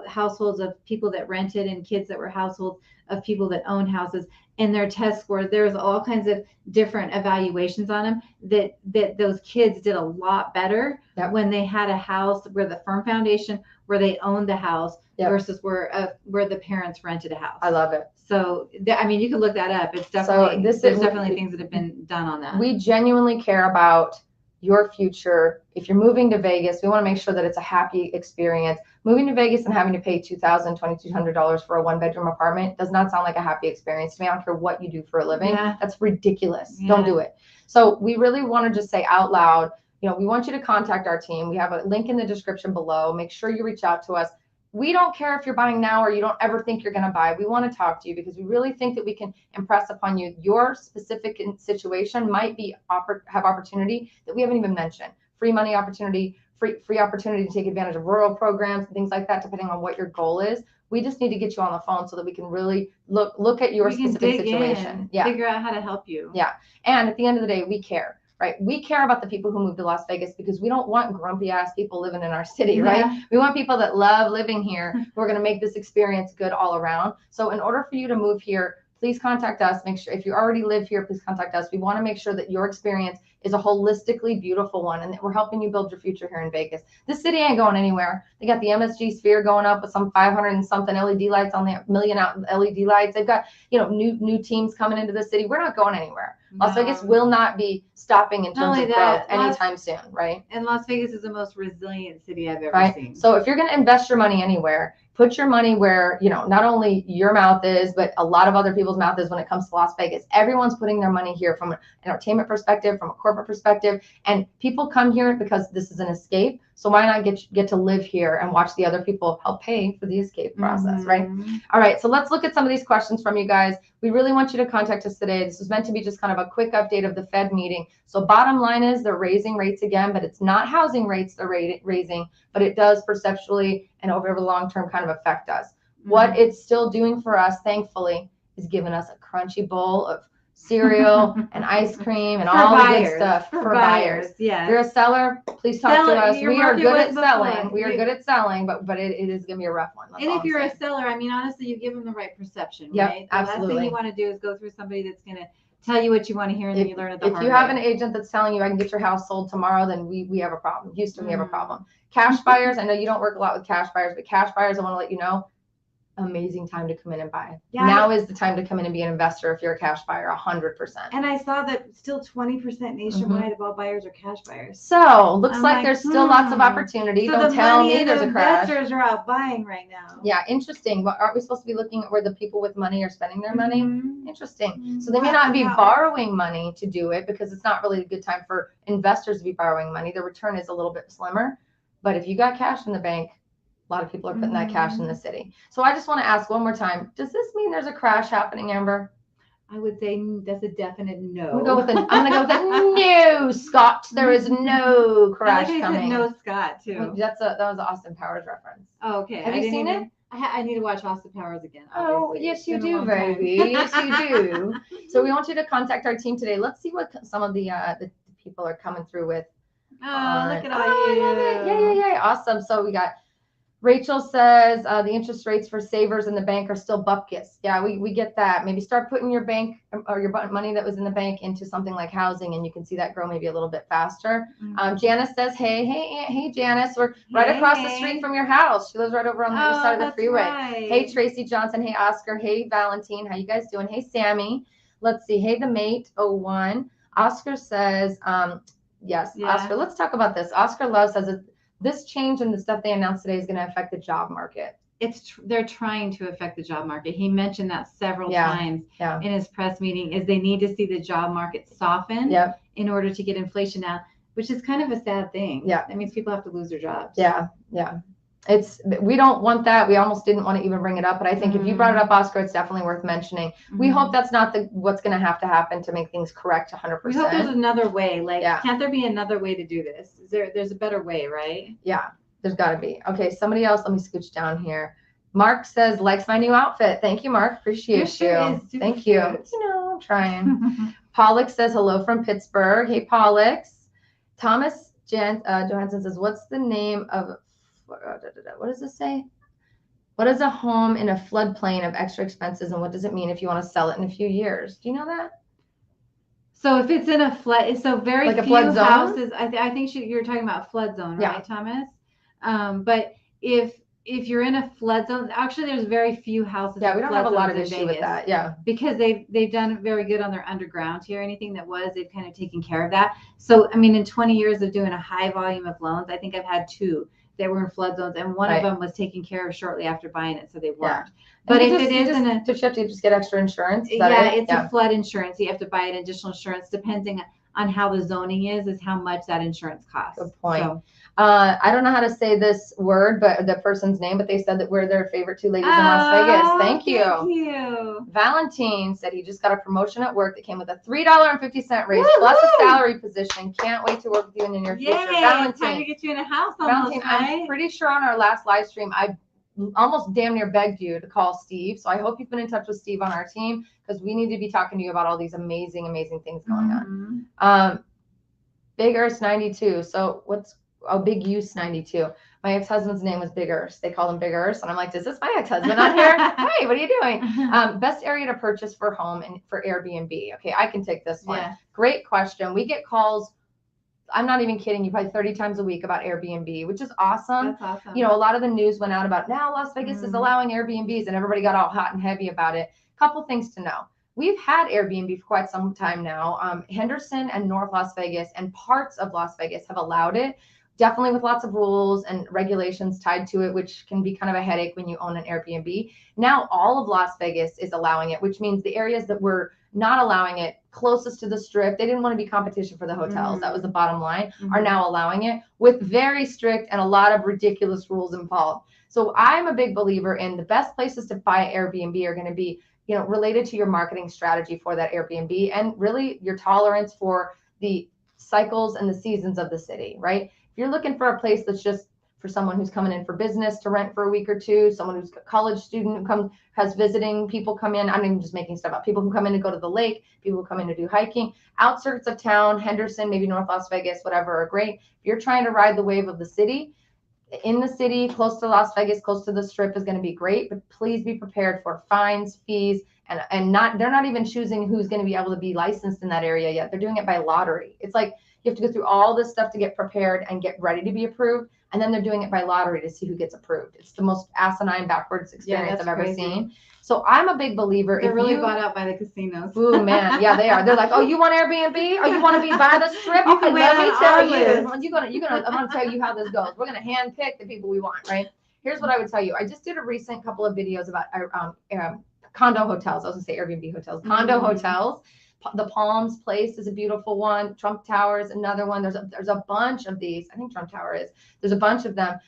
households of people that rented and kids that were households of people that owned houses, and their test scores, there's all kinds of different evaluations on them that those kids did a lot better when they had a house where the firm foundation, where they owned the house versus where the parents rented a house. I love it. So I mean, you can look that up. It's definitely there's definitely things that have been done on that. We genuinely care about your future. If you're moving to Vegas, we want to make sure that it's a happy experience. Moving to Vegas and having to pay $2,000, $2,200 for a one-bedroom apartment does not sound like a happy experience to me. I don't care what you do for a living. That's ridiculous. Don't do it. So we really want to just say out loud, we want you to contact our team. We have a link in the description below. Make sure you reach out to us. We don't care if you're buying now or you don't ever think you're going to buy. We want to talk to you because we really think that we can impress upon you. Your specific situation might have opportunity that we haven't even mentioned. Free money opportunity, free opportunity to take advantage of rural programs and things like that, depending on what your goal is. We just need to get you on the phone so that we can really look at your specific situation. Figure out how to help you. Yeah. And at the end of the day, we care. Right. We care about the people who move to Las Vegas because we don't want grumpy ass people living in our city. Right. We want people that love living here who are going to make this experience good all around. So in order for you to move here, please contact us. Make sure if you already live here, please contact us. We want to make sure that your experience is a holistically beautiful one and that we're helping you build your future here in Vegas. This city ain't going anywhere. They got the MSG Sphere going up with some 500 and something LED lights on the million out LED lights. They've got, new teams coming into the city. We're not going anywhere. Las Vegas will not be stopping in terms of growth anytime soon, right? And Las Vegas is the most resilient city I've ever seen. So if you're going to invest your money anywhere, put your money where, not only your mouth is, but a lot of other people's mouth is when it comes to Las Vegas. Everyone's putting their money here from an entertainment perspective, from a corporate perspective, and people come here because this is an escape. So why not get to live here and watch the other people help pay for the escape process, right? All right, so let's look at some of these questions from you guys. We really want you to contact us today. This was meant to be just kind of a quick update of the Fed meeting. So bottom line is they're raising rates again, but it's not housing rates they're raising, but it does perceptually and over the long term kind of affect us. What it's still doing for us, thankfully, is giving us a crunchy bowl of cereal and ice cream and all the good stuff for buyers. Yeah. If you're a seller, please talk to us. We are good at selling. We are good at selling, but it is going to be a rough one. And if you're a seller, I mean, honestly, you give them the right perception, right? The Absolutely. last thing you want to do is go through somebody that's going to tell you what you want to hear and then you learn it the hard way. If you have an agent that's telling you I can get your house sold tomorrow, then we have a problem. Houston, we have a problem. Cash buyers, I know you don't work a lot with cash buyers, but cash buyers, I want to let you know, amazing time to come in and buy. Now is the time to come in and be an investor if you're a cash buyer, 100%. And I saw that still 20% nationwide of all buyers are cash buyers. So looks like there's still lots of opportunity. So don't tell me there's a crash. Investors are out buying right now. Yeah, interesting. But aren't we supposed to be looking at where the people with money are spending their money? Interesting. So they may not be borrowing money to do it because it's not really a good time for investors to be borrowing money. The return is a little bit slimmer. But if you got cash in the bank, a lot of people are putting that cash in the city. So I just want to ask one more time, does this mean there's a crash happening, Amber? I would say that's a definite no. I'm going to go with a no, Scott. There is no crash coming. No, Scott, too. Well, that was an Austin Powers reference. Oh, okay. Have you seen it? I need to watch Austin Powers again. Obviously. Oh, yes, you do, baby. Yes, you do. So we want you to contact our team today. Let's see what some of the people are coming through with. Oh, look at all you. I love it. Yeah. Awesome. So we got Rachel says the interest rates for savers in the bank are still bupkis. Yeah, we get that. Maybe start putting your bank or your money that was in the bank into something like housing, and you can see that grow maybe a little bit faster. Janice says, hey, Janice, we're right across the street from your house. She lives right over on the other side of the freeway. Right. Hey, Tracy Johnson. Hey, Oscar. Hey, Valentine. How you guys doing? Hey, Sammy. Let's see. Hey, the mate 01. Oscar says, yes, Oscar. Let's talk about this. Oscar Love says this change in the stuff they announced today is going to affect the job market. They're trying to affect the job market. He mentioned that several times in his press meeting, is they need to see the job market soften in order to get inflation down, which is kind of a sad thing. Yeah. That means people have to lose their jobs. Yeah. we don't want that. We almost didn't want to even bring it up, but I think if you brought it up, Oscar, it's definitely worth mentioning. We hope that's not what's going to happen to make things correct 100%. We hope there's another way. Like, can't there be another way to do this? There's a better way, right? Yeah, there's got to be. Okay, somebody else. Let me scooch down here. Mark says, likes my new outfit. Thank you, Mark. Appreciate you. Thank you. I'm trying. Pollux says, hello from Pittsburgh. Hey, Pollux. Thomas Johansson says, what's the name of, what does this say? What is a home in a floodplain of extra expenses, and what does it mean if you want to sell it in a few years? Do you know that? So if it's in a flood, so very like few houses. I think you're talking about flood zone, right, Thomas? But if you're in a flood zone, actually, there's very few houses. Yeah, we don't have a lot of issue with that. Yeah, because they've done very good on their underground here. Anything that they've kind of taken care of that. So I mean, in 20 years of doing a high volume of loans, I think I've had 2 that were in flood zones, and one of them was taken care of shortly after buying it, so they weren't. But if it is in a, you have to just get extra insurance. It's a flood insurance. You have to buy an additional insurance, depending on how the zoning is how much that insurance costs. Good point. So, I don't know how to say this word, but the person's name, but they said that we're their favorite 2 ladies in Las Vegas. Thank you. Thank you. Valentine said he just got a promotion at work that came with a $3.50 raise plus a salary position. Can't wait to work with you in the near future. Valentine, time to get you in a house almost, Valentine, right? I'm pretty sure on our last live stream, I almost damn near begged you to call Steve. So I hope you've been in touch with Steve on our team, because we need to be talking to you about all these amazing, amazing things going on. Big Earth 92. So what's Big Use 92? My ex-husband's name was Big Earth. They call him Big Earth, and I'm like, is this my ex-husband on here? Hey, what are you doing? Best area to purchase for home and for Airbnb. Okay, I can take this one. Yeah. Great question. We get calls, I'm not even kidding you, probably 30 times a week about Airbnb, which is awesome. That's awesome. You know, a lot of the news went out about now Las Vegas is allowing Airbnbs, and everybody got all hot and heavy about it. Couple things to know. We've had Airbnb for quite some time now. Henderson and North Las Vegas and parts of Las Vegas have allowed it, definitely with lots of rules and regulations tied to it, which can be kind of a headache when you own an Airbnb. Now all of Las Vegas is allowing it, which means the areas that were not allowing it closest to the Strip, they didn't want to be competition for the hotels. That was the bottom line, are now allowing it with very strict and a lot of ridiculous rules involved. So I'm a big believer in the best places to buy Airbnb are going to be, you know, related to your marketing strategy for that Airbnb and really your tolerance for the cycles and the seasons of the city, right? If you're looking for a place that's just for someone who's coming in for business to rent for a week or two, someone who's a college student who has visiting, people come in, I'm even just making stuff up, people who come in to go to the lake, people who come in to do hiking, outskirts of town, Henderson, maybe North Las Vegas, whatever, are great. If you're trying to ride the wave of the city, in the city, close to Las Vegas, close to the Strip is going to be great, but please be prepared for fines, fees, and they're not even choosing who's going to be able to be licensed in that area yet. They're doing it by lottery. It's like you have to go through all this stuff to get prepared and get ready to be approved, and then they're doing it by lottery to see who gets approved. It's the most asinine backwards experience I've ever seen. So I'm a big believer. They're really bought out by the casinos. Ooh, man. Yeah, they are. They're like, oh, you want Airbnb? Oh, you want to be by the Strip? Okay, let me tell you. I'm going to tell you how this goes. We're going to hand pick the people we want, right? Here's what I would tell you. I just did a recent couple of videos about condo hotels. I was going to say Airbnb hotels. Condo hotels. The Palms Place is a beautiful one. Trump Tower is another one. There's a bunch of these. I think Trump Tower is. There's a bunch of them.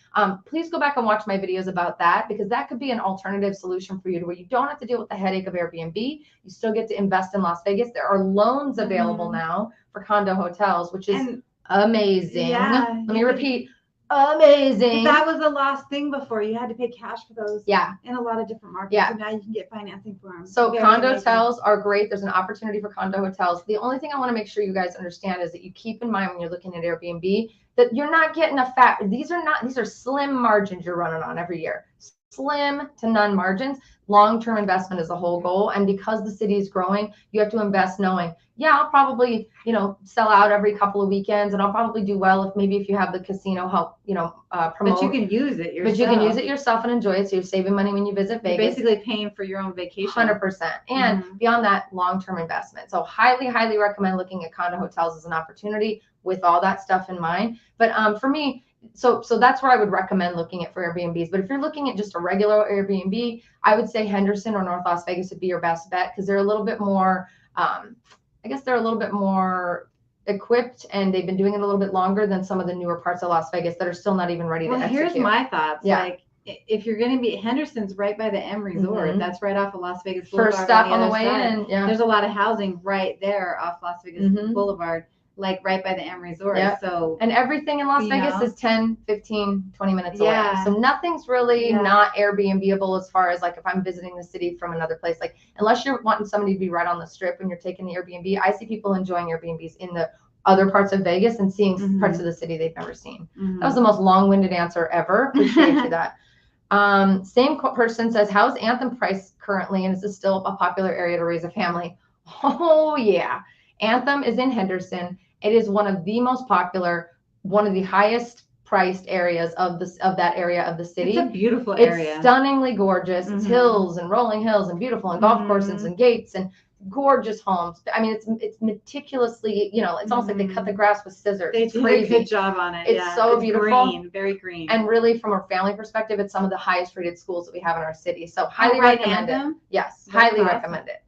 Please go back and watch my videos about that, because that could be an alternative solution for you to where you don't have to deal with the headache of Airbnb. You still get to invest in Las Vegas. There are loans available now for condo hotels, which is amazing. Yeah, Let me repeat. Amazing. That was a lost thing before. You had to pay cash for those. Yeah. In a lot of different markets. Yeah. So now you can get financing for them. So condo hotels are great. There's an opportunity for condo hotels. The only thing I want to make sure you guys understand is that you keep in mind when you're looking at Airbnb that you're not getting these are slim margins you're running on every year. Slim to none margins. Long-term investment is the whole goal. And because the city is growing, you have to invest knowing, yeah, I'll probably, sell out every couple of weekends, and I'll probably do well if you have the casino help, promote. But you can use it yourself. But you can use it yourself and enjoy it. So you're saving money when you visit Vegas. You're basically paying for your own vacation. 100%. And beyond that, long-term investment. So highly, highly recommend looking at condo hotels as an opportunity with all that stuff in mind. But for me, so that's where I would recommend looking at for Airbnbs. But if you're looking at just a regular Airbnb, I would say Henderson or North Las Vegas would be your best bet, because they're a little bit more, equipped and they've been doing it a little bit longer than some of the newer parts of Las Vegas that are still not even ready to execute. Here's my thoughts. Like, if you're going to be, Henderson's right by the M Resort. That's right off of Las Vegas Boulevard. First stop on the way in. Yeah. There's a lot of housing right there off Las Vegas Boulevard, like right by the M Resort. So, and everything in Las Vegas is 10, 15, 20 minutes away. So nothing's really not Airbnb-able as far as like if I'm visiting the city from another place. Like unless you're wanting somebody to be right on the strip when you're taking the Airbnb, I see people enjoying Airbnbs in the other parts of Vegas and seeing parts of the city they've never seen. That was the most long-winded answer ever. Appreciate you that. Same person says, how's Anthem priced currently? And is this still a popular area to raise a family? Oh yeah. Anthem is in Henderson. It is one of the most popular, one of the highest priced areas of that area of the city. It's a beautiful area. It's stunningly gorgeous. It's hills and rolling hills and beautiful and golf courses and gates and gorgeous homes. I mean, it's meticulously, it's almost like they cut the grass with scissors. They did a good job on it. It's so beautiful. Green, very green. And really, from a family perspective, it's some of the highest rated schools that we have in our city. So highly recommend it. Yes, highly recommend it.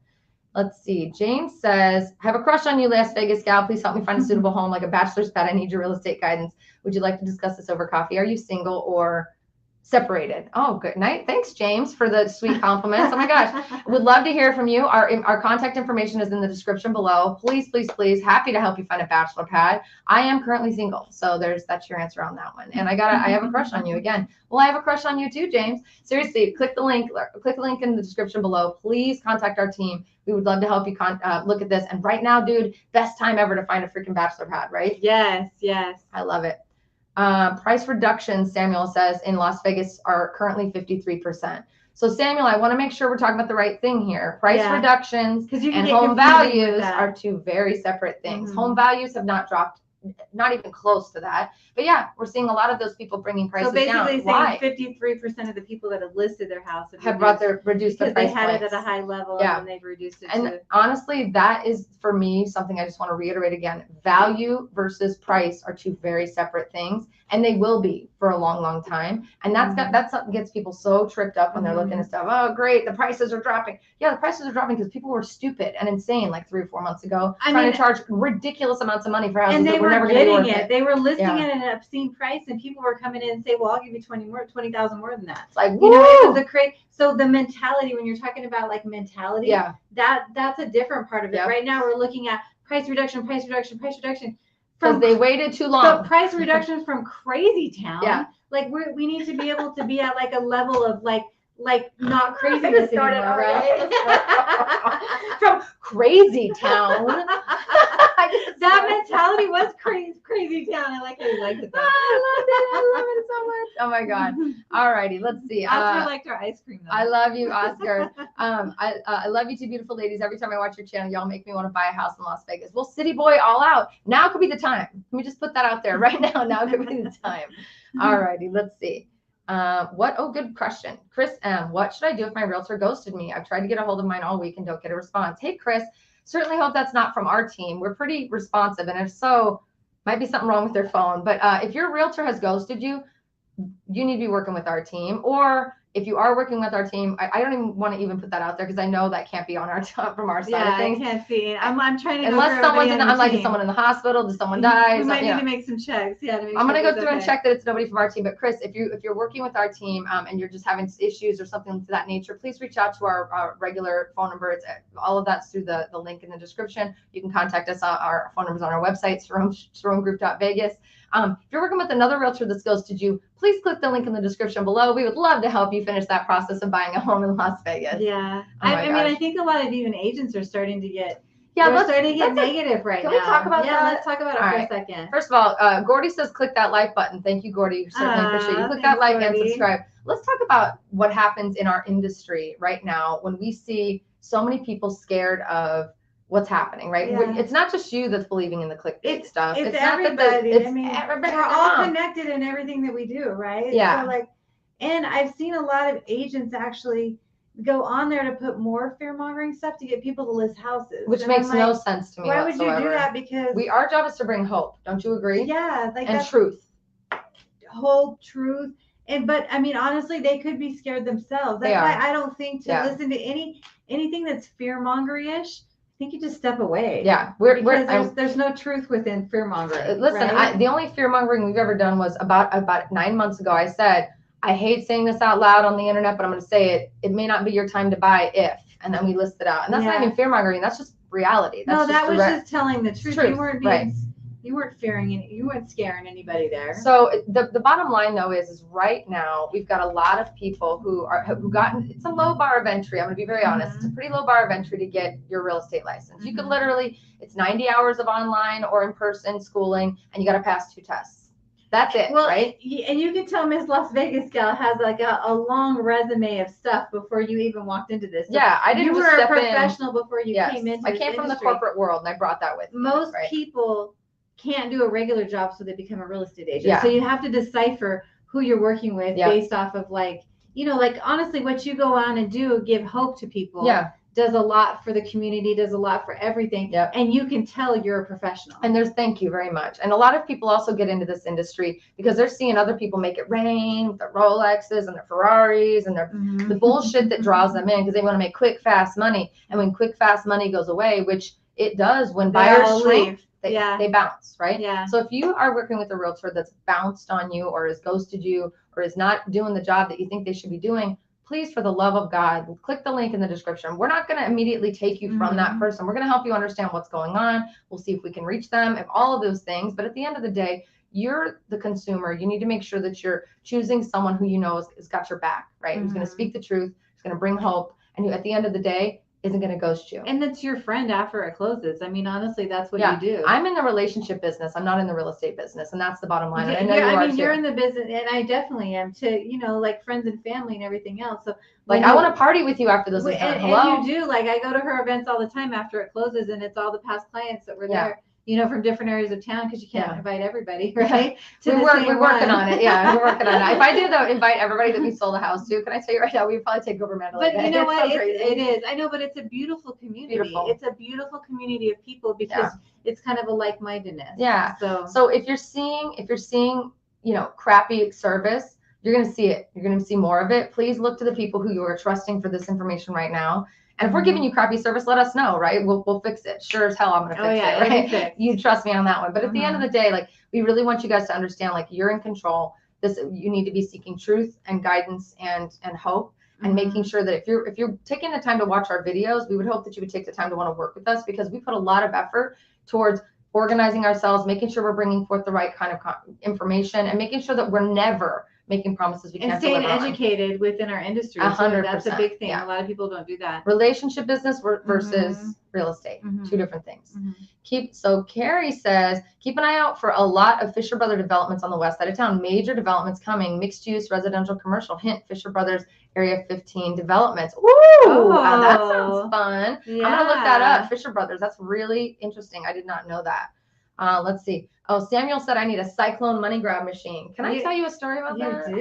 Let's see. James says, I have a crush on you, Las Vegas gal. Please help me find a suitable home like a bachelor's pad. I need your real estate guidance. Would you like to discuss this over coffee? Are you single or separated? Oh, good night. Thanks, James, for the sweet compliments. Oh my gosh. Would love to hear from you. Our contact information is in the description below. Please, please, please. Happy to help you find a bachelor pad. I am currently single. So that's your answer on that one. And I have a crush on you again. Well, I have a crush on you too, James. Seriously, click the link in the description below. Please contact our team. We would love to help you look at this. And right now, dude, best time ever to find a freaking bachelor pad, right? Yes, yes. I love it. Price reductions, Samuel says, in Las Vegas are currently 53%. So Samuel, I want to make sure we're talking about the right thing here. Price reductions and home values are two very separate things. Home values have not dropped, not even close to that. But yeah, we're seeing a lot of those people bringing prices down. So basically saying 53% of the people that have listed their house have reduced their price. They had it at a high level and they've reduced it. And honestly, that is for me something I just want to reiterate again. Value versus price are two very separate things, and they will be for a long, long time. And that's what gets people so tripped up when they're looking at stuff. Oh, great, the prices are dropping. Yeah, the prices are dropping because people were stupid and insane like 3 or 4 months ago, trying to charge ridiculous amounts of money for houses that were never going to be worth it. They were listing it at an obscene price, and people were coming in and say, "Well, I'll give you 20,000 more than that." It's like, it was a crazy. So the mentality, when you're talking about like mentality, that's a different part of it. Right now, we're looking at price reduction. Because they waited too long. But price reductions from crazy town. Yeah. Like we need to be able to be at like a level of like not crazy anymore, right? From crazy town. That mentality was crazy town. I like how you liked it. I love it so much. Oh my God. All righty, let's see. Oscar liked our ice cream though. I love you, Oscar. I love you two beautiful ladies. Every time I watch your channel, y'all make me want to buy a house in Las Vegas. Well, city boy all out. Now could be the time. Let me just put that out there right now. Now could be the time. All righty, let's see. Good question. Chris M. What should I do if my realtor ghosted me? I've tried to get a hold of mine all week and don't get a response. Hey, Chris, certainly hope that's not from our team. We're pretty responsive. And if so, might be something wrong with their phone. But if your realtor has ghosted you, you need to be working with our team. Or if you are working with our team, I don't even want to even put that out there because I know that can't be on our from our side of things. I can't see. I'm trying to unless someone's is someone in the hospital, does someone die? We might need to make some checks. Yeah, I'm gonna go through and check that it's nobody from our team. But Chris, if you're working with our team and you're just having issues or something to that nature, please reach out to our regular phone number. It's all of that's through the link in the description. You can contact us. Our phone number's on our website, CerroneGroup.Vegas. If you're working with another realtor that's ghosted you, please click the link in the description below. We would love to help you finish that process of buying a home in Las Vegas. Yeah. I mean, I think a lot of even agents are starting to get negative right now. Can we talk about that? Yeah, let's talk about it for a second. First of all, Gordy says click that like button. Thank you, Gordy. Certainly appreciate you. Click that like and subscribe. Let's talk about what happens in our industry right now when we see so many people scared of what's happening, right? Yeah. It's not just you that's believing in the clickbait stuff. It's everybody. We're all connected in everything that we do, right? Yeah. So and I've seen a lot of agents actually go on there to put more fear-mongering stuff to get people to list houses. Which makes no sense to me why whatsoever. Would you do that? Because our job is to bring hope. Don't you agree? Yeah. And truth. Hope, truth. But I mean, honestly, they could be scared themselves. That's why I don't think to listen to anything that's fear-mongering-ish. think you just step away. Yeah, there's no truth within fear mongering. Listen, right? The only fear mongering we've ever done was about 9 months ago. I said, I hate saying this out loud on the internet, but I'm going to say it. It may not be your time to buy if, and then we list it out. And that's not even fear mongering. That's just reality. That's that was just telling the truth. You weren't being, you weren't you weren't scaring anybody there. So the bottom line though is right now we've got a lot of people who gotten, it's a low bar of entry. I'm going to be very honest. It's a pretty low bar of entry to get your real estate license. You could literally, it's 90 hours of online or in person schooling, and you got to pass 2 tests. That's it, right? And you can tell Miss Las Vegas gal has like a long resume of stuff before you even walked into this. So yeah, I didn't. You were a professional before you came into. I came from the corporate world, and I brought that with me. Most people can't do a regular job, so they become a real estate agent. Yeah. So you have to decipher who you're working with based off of like honestly, what you go on and do, give hope to people. Yeah. Does a lot for the community, does a lot for everything. Yep. And you can tell you're a professional. And thank you very much. And a lot of people also get into this industry because they're seeing other people make it rain with their Rolexes and their Ferraris and their the bullshit that draws them in because they want to make quick, fast money. And when quick, fast money goes away, which it does when buyers shrink, they bounce, right? Yeah. So if you are working with a realtor that's bounced on you or has ghosted you or is not doing the job that you think they should be doing, please, for the love of God, click the link in the description. We're not going to immediately take you from that person. We're going to help you understand what's going on. We'll see if we can reach them, if all of those things. But at the end of the day, you're the consumer. You need to make sure that you're choosing someone who you know has got your back, right? Who's going to speak the truth, who's going to bring hope, and who, at the end of the day, isn't going to ghost you. And that's your friend after it closes. I mean, honestly, that's what you do. I'm in the relationship business. I'm not in the real estate business. And that's the bottom line. Yeah, and I know you're in the business, and I definitely am too, like friends and family and everything else. So I want to party with you after those events. Hello? And you do. Like, I go to her events all the time after it closes, and it's all the past clients that were there. From different areas of town because you can't invite everybody, right? We're working on it. Yeah, we're working on it. If I did invite everybody that we sold a house to, can I tell you right now, we'd probably take over Mandalay Bay. But you know what? It is. I know, but it's a beautiful community. Beautiful. It's a beautiful community of people because it's kind of a like-mindedness. Yeah. So if you're seeing, crappy service, you're going to see it. You're going to see more of it. Please look to the people who you are trusting for this information right now. And if we're giving you crappy service, let us know, right? We'll fix it. Sure as hell, I'm going to fix it, right? You trust me on that one. But at the end of the day, we really want you guys to understand, you're in control. You need to be seeking truth and guidance and hope and making sure that if you're taking the time to watch our videos, we would hope that you would take the time to want to work with us because we put a lot of effort towards organizing ourselves, making sure we're bringing forth the right kind of information and making sure that we're never making promises we can't deliver on. And staying educated within our industry. 100%. That's a big thing. Yeah. A lot of people don't do that. Relationship business versus real estate. 2 different things. So Carrie says, keep an eye out for a lot of Fisher Brother developments on the west side of town. Major developments coming. Mixed use, residential, commercial. Hint, Fisher Brothers Area 15 developments. Ooh, that sounds fun. Yeah. I'm going to look that up. Fisher Brothers. That's really interesting. I did not know that. Let's see. Oh, Samuel said I need a Cyclone money grab machine. Can I tell you a story about that? You do.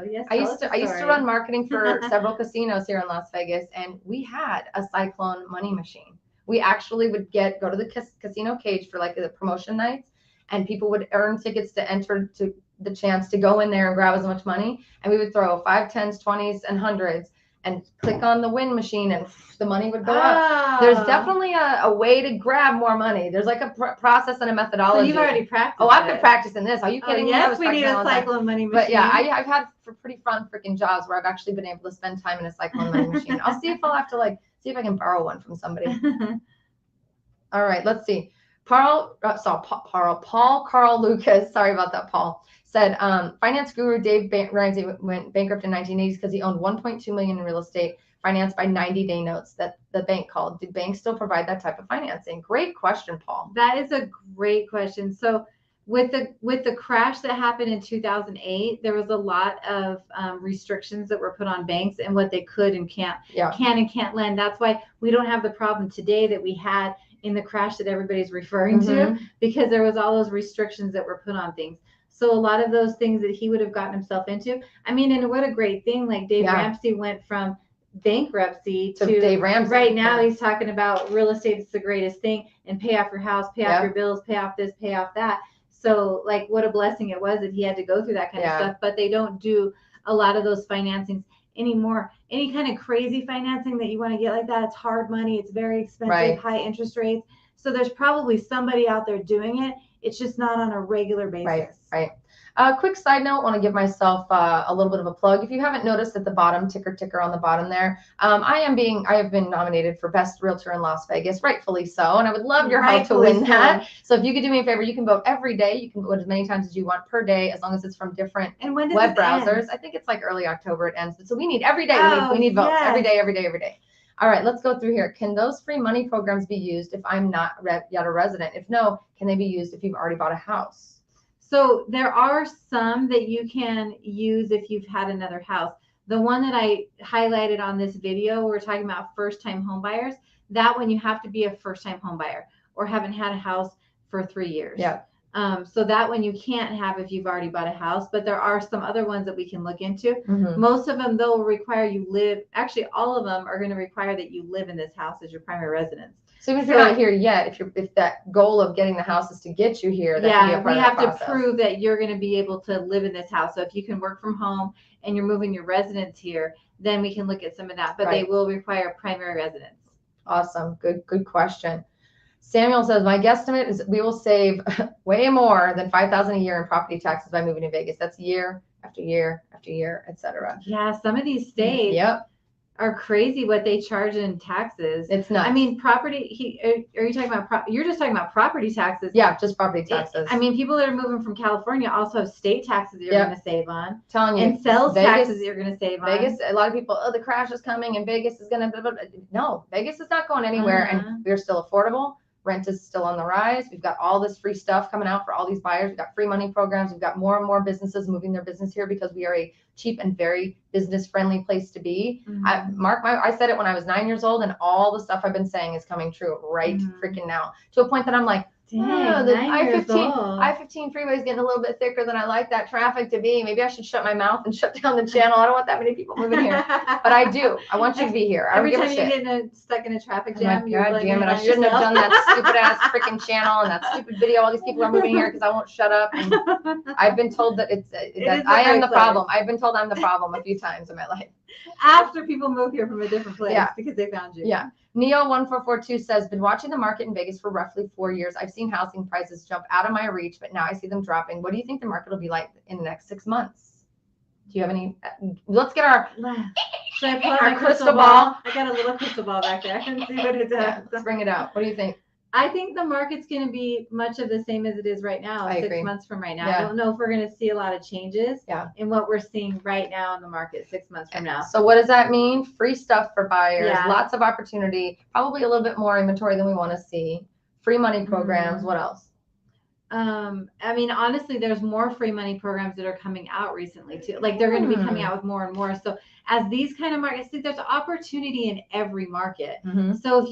Yes. I used to run marketing for several casinos here in Las Vegas, and we had a Cyclone money machine. We actually would go to the casino cage for the promotion nights, and people would earn tickets to enter to the chance to go in there and grab as much money. And we would throw 5, 10s, 20s, and 100s. And click on the win machine and the money would go up. There's definitely a way to grab more money. There's a process and a methodology. So you've already practiced. Oh, I've been practicing this. Are you kidding me? Yes, we need a Cyclone money machine. But yeah, I've had pretty fun freaking jobs where I've actually been able to spend time in a Cyclone money machine. I'll see if I'll have to see if I can borrow one from somebody. All right, let's see. Paul Carl Lucas. Sorry about that, Paul. Said finance guru Dave Ramsey went bankrupt in 1980s because he owned $1.2 million in real estate financed by 90-day notes that the bank called. Do banks still provide that type of financing? Great question, Paul. That is a great question. So with the crash that happened in 2008, there was a lot of restrictions that were put on banks and what they could and can and can't lend. That's why we don't have the problem today that we had in the crash that everybody's referring to, because there was all those restrictions that were put on things. So a lot of those things that he would have gotten himself into. I mean, and what a great thing. Dave Ramsey went from bankruptcy to Dave Ramsey. Right now he's talking about real estate is the greatest thing, and pay off your house, pay off your bills, pay off this, pay off that. So what a blessing it was that he had to go through that kind of stuff. But they don't do a lot of those financings. anymore. Any kind of crazy financing that you want to get like that, it's hard money. It's very expensive, high interest rates. So there's probably somebody out there doing it. It's just not on a regular basis. Right. Quick side note, want to give myself a little bit of a plug. If you haven't noticed at the bottom, ticker on the bottom there, I have been nominated for Best Realtor in Las Vegas, rightfully so, and I would love your help to win that. So if you could do me a favor, you can vote every day. You can vote as many times as you want per day, as long as it's from different web browsers. End? I think it's like early October it ends, but so we need every day. We need votes every day. All right, let's go through here. Can those free money programs be used if I'm not yet a resident? If no, can they be used if you've already bought a house? So there are some that you can use if you've had another house. The one that I highlighted on this video, we're talking about first-time home buyers. That one you have to be a first-time home buyer or haven't had a house for 3 years. Yeah. So that one you can't have if you've already bought a house, but there are some other ones that we can look into. Most of them, they'll require you live. Actually, all of them are going to require that you live in this house as your primary residence. So even if you're not here yet, if that goal of getting the house is to get you here, that can be a part we of have the process. To prove that you're going to be able to live in this house. So if you can work from home and you're moving your residence here, then we can look at some of that. But they will require primary residence. Awesome. Good question. Samuel says, my guesstimate is we will save way more than $5,000 a year in property taxes by moving to Vegas. That's year after year after year, etc. Yeah, some of these states are crazy what they charge in taxes. It's nuts. I mean, property. Are you talking about? You're just talking about property taxes. Yeah, just property taxes. I mean, people that are moving from California also have state taxes that you're going to save on. Telling you, and sales taxes you're going to save on. Vegas. A lot of people, the crash is coming, and Vegas is going to. No, Vegas is not going anywhere, and we're still affordable. Rent is still on the rise. We've got all this free stuff coming out for all these buyers. We've got free money programs. We've got more and more businesses moving their business here because we are a cheap and very business-friendly place to be. I said it when I was 9 years old, and all the stuff I've been saying is coming true right freaking now, to a point that I'm like, dang, the I-15 freeway is getting a little bit thicker than I like that traffic to be. Maybe I should shut my mouth and shut down the channel. I don't want that many people moving here, but I do. I want you to be here. Every time you get stuck in a traffic jam, you're like, damn it, I shouldn't have done that stupid ass freaking channel and that stupid video. All these people are moving here because I won't shut up. And I've been told that I am the problem. I've been told I'm the problem a few times in my life. After people move here from a different place because they found you. Yeah. Neo1442 says, been watching the market in Vegas for roughly 4 years. I've seen housing prices jump out of my reach, but now I see them dropping. What do you think the market will be like in the next 6 months? Do you have any? Let's get our Should I pull out my crystal ball? I got a little crystal ball back there. I can see what it does. Yeah, let's bring it out. What do you think? I think the market's going to be much of the same as it is right now, 6 months from right now. I don't know if we're going to see a lot of changes in what we're seeing right now in the market 6 months from now. So what does that mean? Free stuff for buyers, lots of opportunity, probably a little bit more inventory than we want to see, free money programs. What else? I mean, honestly, there's more free money programs that are coming out recently too. Like they're going to be coming out with more and more. So as these kind of markets, see, there's opportunity in every market. So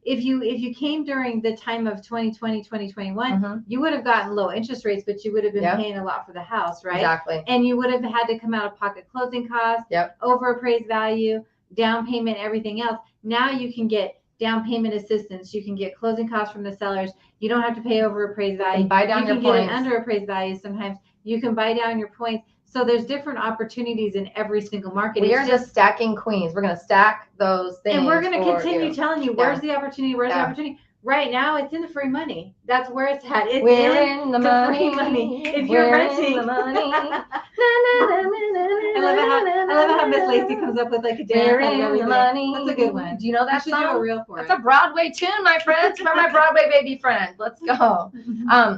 if you came during the time of 2020, 2021, you would have gotten low interest rates, but you would have been paying a lot for the house, right? Exactly. And you would have had to come out of pocket closing costs, over appraised value, down payment, everything else. Now you can get down payment assistance. You can get closing costs from the sellers. You don't have to pay over appraised value. You buy down your points. You can get it under appraised value sometimes. You can buy down your points. So there's different opportunities in every single market. We are just stacking queens. We're going to stack those things. And we're going to continue telling you, where's the opportunity? Where's the opportunity? Right now, it's in the free money. That's where it's at. It's in the free money. If you're renting. The money. I love how Miss Lacey comes up with like a dance and everything. That's a good one. Do you know that song? Do a reel for That's a Broadway tune, my friends. For my Broadway baby friends. Let's go.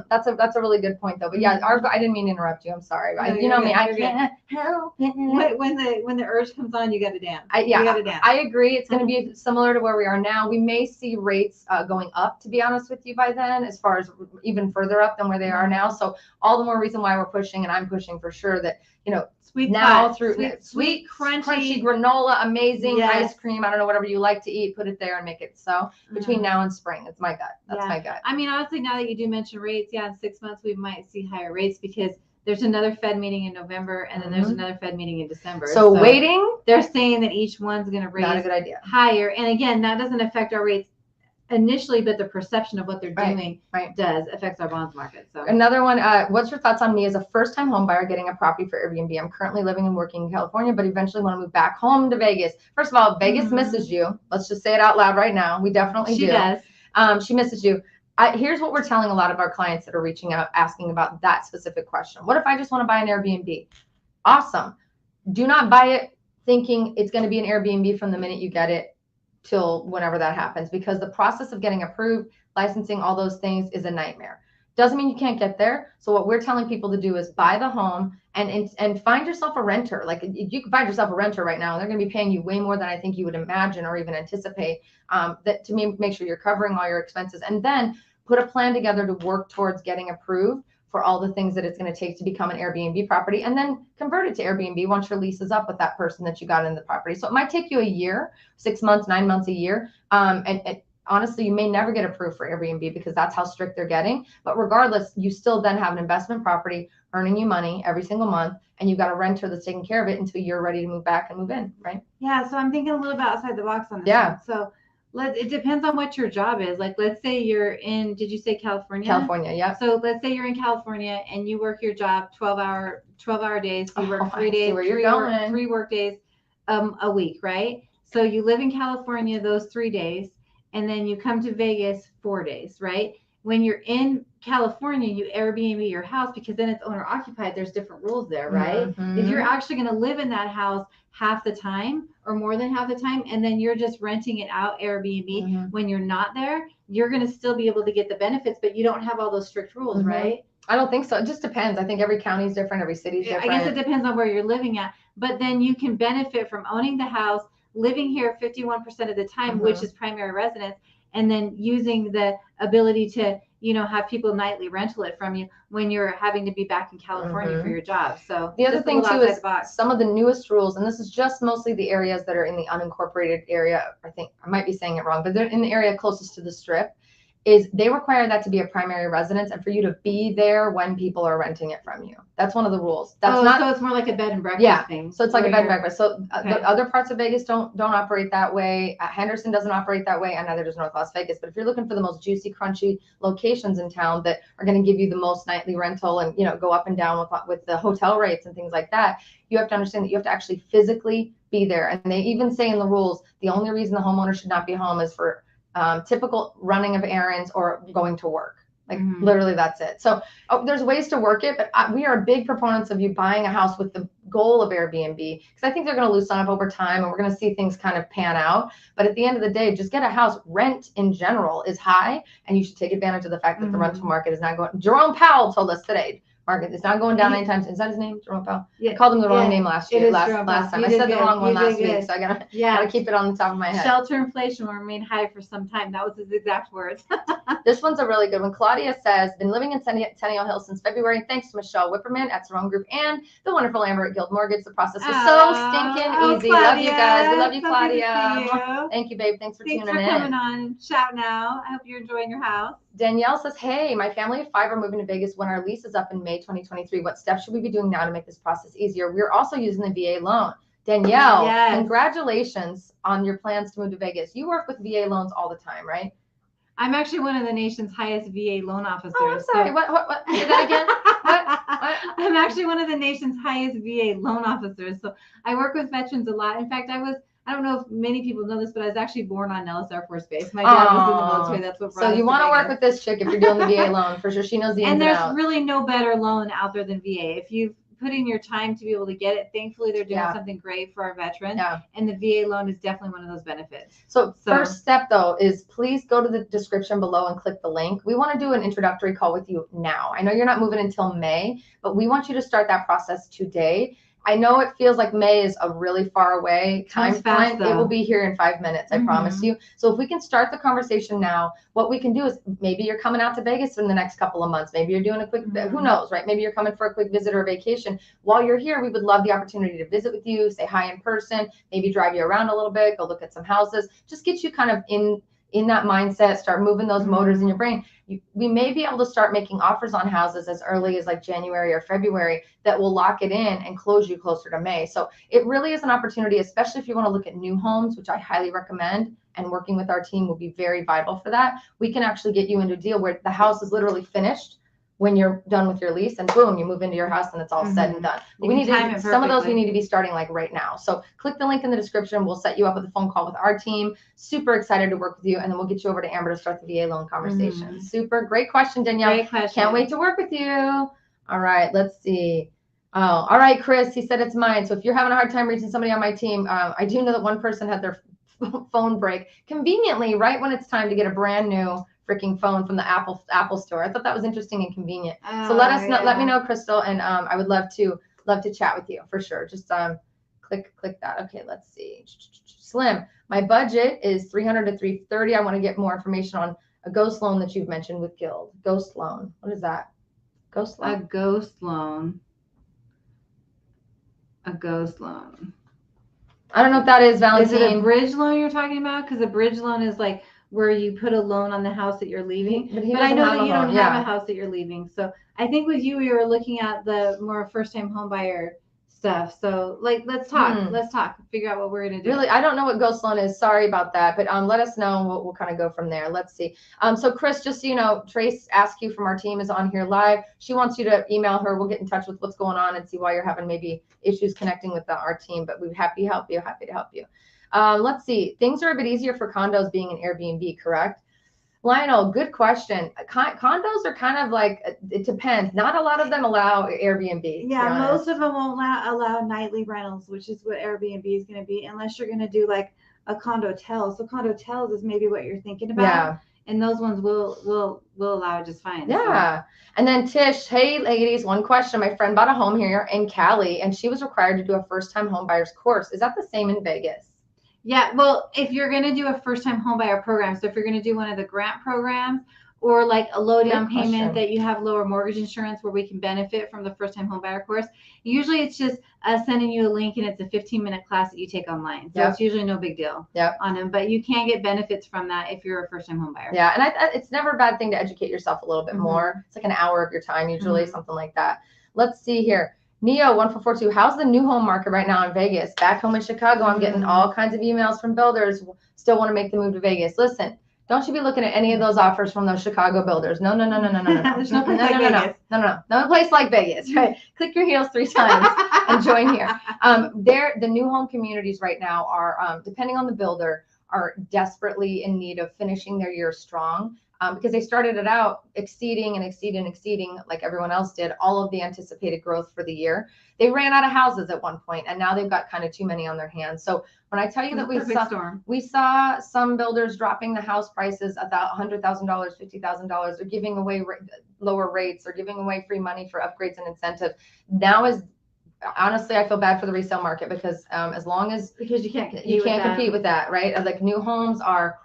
That's a really good point though. But yeah, I didn't mean to interrupt you. I'm sorry. You know me. I can't help it. When the urge comes on, you got to dance. You got to dance. I agree. It's going to be similar to where we are now. We may see rates going up, to be honest with you, by then, as far as even further up than where they are now. So all the more reason why we're pushing, and I'm pushing for sure, that sweet crunchy granola, amazing ice cream. I don't know, whatever you like to eat, put it there and make it so between now and spring. It's my gut. That's my gut. I mean, honestly, now that you do mention rates, in 6 months we might see higher rates because there's another Fed meeting in November, and then there's another Fed meeting in December. So waiting. They're saying that each one's going to raise not a good idea. Higher, and again, that doesn't affect our rates initially, but the perception of what they're doing does affects our bonds market. So another one, what's your thoughts on me as a first-time home buyer getting a property for Airbnb? I'm currently living and working in California, but eventually want to move back home to Vegas. First of all, Vegas misses you. Let's just say it out loud right now. We definitely do. She does. She misses you. Here's what we're telling a lot of our clients that are reaching out, asking about that specific question. What if I just want to buy an Airbnb? Awesome. Do not buy it thinking it's going to be an Airbnb from the minute you get it till whenever that happens, because the process of getting approved, licensing, all those things is a nightmare. Doesn't mean you can't get there. So what we're telling people to do is buy the home and find yourself a renter. Like you can find yourself a renter right now, and they're going to be paying you way more than I think you would imagine or even anticipate. That to me, make sure you're covering all your expenses, and then put a plan together to work towards getting approved for all the things that it's going to take to become an Airbnb property, and then convert it to Airbnb once your lease is up with that person that you got in the property. So it might take you a year, 6 months, 9 months, a year. And honestly, you may never get approved for Airbnb because that's how strict they're getting. But regardless, you still then have an investment property earning you money every single month, and you've got a renter that's taking care of it until you're ready to move back and move in, right? Yeah, so I'm thinking a little bit outside the box on this one. So it depends on what your job is. Like, let's say you're in, did you say California? California, yeah. So let's say you're in California and you work your job 12-hour days. So you work 3 days, three work days a week, right? So you live in California those 3 days, and then you come to Vegas 4 days, right? When you're in California, you Airbnb your house because then it's owner occupied. There's different rules there, right? If you're actually going to live in that house half the time or more than half the time, and then you're just renting it out Airbnb when you're not there, you're going to still be able to get the benefits, but you don't have all those strict rules, right? I don't think so. It just depends. I think every county is different. Every city is different. I guess it depends on where you're living at, but then you can benefit from owning the house, living here 51% of the time, which is primary residence, and then using the ability to, have people nightly rental it from you when you're having to be back in California for your job. So the other thing too is some of the newest rules, and this is just mostly the areas that are in the unincorporated area. I think I might be saying it wrong, but they're in the area closest to the Strip. Is they require that to be a primary residence and for you to be there when people are renting it from you. That's one of the rules. That's not. So it's more like a bed and breakfast thing. So it's like a bed and breakfast. So the other parts of Vegas don't operate that way. Henderson doesn't operate that way, and neither does North Las Vegas. But if you're looking for the most juicy, crunchy locations in town that are going to give you the most nightly rental and go up and down with the hotel rates and things like that, you have to understand that you have to actually physically be there. And they even say in the rules the only reason the homeowner should not be home is for typical running of errands or going to work. Like literally that's it. So there's ways to work it, but we are big proponents of you buying a house with the goal of Airbnb, because I think they're going to loosen up over time and we're going to see things kind of pan out. But at the end of the day, just get a house. Rent in general is high, and you should take advantage of the fact that the rental market is not going. Jerome Powell told us today, market it's not going down anytime soon. Is that his name, Jerome Powell? I called him the wrong name last time. I said the wrong one last week, so I gotta keep it on the top of my head. Shelter inflation will remain high for some time. That was his exact words. This one's a really good one. Claudia says, been living in Centennial Hills since February. Thanks to Michelle Whipperman at Cerrone Group and the wonderful Amber at Guild Mortgage. The process was so stinking easy. Claudia, love you guys. We love you, so Claudia. Thank you, babe. Thanks for tuning in. Thanks for coming on and shouting out. I hope you're enjoying your house. Danielle says, hey, my family of 5 are moving to Vegas when our lease is up in May 2023. What steps should we be doing now to make this process easier? We're also using the VA loan. Danielle, congratulations on your plans to move to Vegas. You work with VA loans all the time, right? I'm actually one of the nation's highest VA loan officers. Oh, I'm sorry. So... What? Say that again? What? I'm actually one of the nation's highest VA loan officers. So I work with veterans a lot. In fact, I don't know if many people know this, but I was actually born on Nellis Air Force Base. My dad was in the military. That's what brought us. So you want to work with this chick if you're doing the VA loan, for sure. She knows the ins and outs. And there's really no better loan out there than VA. If you've put in your time to be able to get it, thankfully they're doing something great for our veterans. And the VA loan is definitely one of those benefits. So first step though is please go to the description below and click the link. We want to do an introductory call with you now. I know you're not moving until May, but we want you to start that process today. I know it feels like May is a really far away timeline. It will be here in 5 minutes, I promise you. So if we can start the conversation now, what we can do is maybe you're coming out to Vegas in the next couple of months. Maybe you're doing a quick, who knows, right? Maybe you're coming for a quick visit or vacation. While you're here, we would love the opportunity to visit with you, say hi in person, maybe drive you around a little bit, go look at some houses, just get you kind of in that mindset, start moving those motors in your brain. We may be able to start making offers on houses as early as like January or February that will lock it in and close you closer to May. So it really is an opportunity, especially if you want to look at new homes, which I highly recommend, and working with our team will be very vital for that. We can actually get you into a deal where the house is literally finished when you're done with your lease, and boom, you move into your house and it's all said and done. But we need to, some of those we need to be starting like right now. So click the link in the description. We'll set you up with a phone call with our team. Super excited to work with you. And then we'll get you over to Amber to start the VA loan conversation. Super great question, Danielle. Great question. Can't wait to work with you. All right, let's see. Oh, all right, Chris, he said it's mine. So if you're having a hard time reaching somebody on my team, I do know that one person had their phone break conveniently right when it's time to get a brand new freaking phone from the Apple store. I thought that was interesting and convenient. So let us know, let me know, Crystal, and I would love to chat with you for sure. Just click that. Okay, let's see. Slim, my budget is 300 to 330. I want to get more information on a ghost loan that you've mentioned with Guild. Ghost loan. What is that? Ghost loan? A ghost loan. A ghost loan. I don't know if that is, Valentine. Is it a bridge loan you're talking about? Because a bridge loan is like where you put a loan on the house that you're leaving. But I know that you don't have a house that you're leaving. So I think with you, we were looking at the more first-time home buyer stuff. So like, let's talk. Let's talk. Figure out what we're gonna do. Really, I don't know what ghost loan is. Sorry about that. But let us know. We'll kind of go from there. Let's see. So Chris, just so you know, Trace Askew from our team is on here live. She wants you to email her. We'll get in touch with what's going on and see why you're having maybe issues connecting with our team. But we're happy to help you. Happy to help you. Let's see. Things are a bit easier for condos being an Airbnb, correct? Lionel, good question. Condos are kind of like, it depends. Not a lot of them allow Airbnb. Yeah, most of them won't allow nightly rentals, which is what Airbnb is going to be, unless you're going to do like a condo-tel. So condo-tels is maybe what you're thinking about. Yeah. And those ones will allow it just fine. Yeah. So. And then Tish, hey ladies, one question. My friend bought a home here in Cali, and she was required to do a first-time home buyer's course. Is that the same in Vegas? Yeah, well, if you're going to do a first-time homebuyer program, so if you're going to do one of the grant programs or like a low down payment that you have lower mortgage insurance where we can benefit from the first-time homebuyer course, usually it's just sending you a link and it's a 15-minute class that you take online. So it's usually no big deal on them, but you can get benefits from that if you're a first-time homebuyer. Yeah, and it's never a bad thing to educate yourself a little bit more. It's like an hour of your time usually, something like that. Let's see here. Neo1442, how's the new home market right now in Vegas? Back home in Chicago, I'm getting all kinds of emails from builders who still want to make the move to Vegas. Listen, don't you be looking at any of those offers from those Chicago builders. No. There's no place like Vegas. No place like Vegas, right? Click your heels 3 times and join here. The new home communities right now are, depending on the builder, are desperately in need of finishing their year strong. Because they started it out exceeding like everyone else did, all of the anticipated growth for the year. They ran out of houses at one point, and now they've got kind of too many on their hands. So when I tell you that we saw some builders dropping the house prices about $100,000, $50,000, they're giving away lower rates, or giving away free money for upgrades and incentives. Now is honestly, I feel bad for the resale market because because you can't compete with that, right? Like new homes are.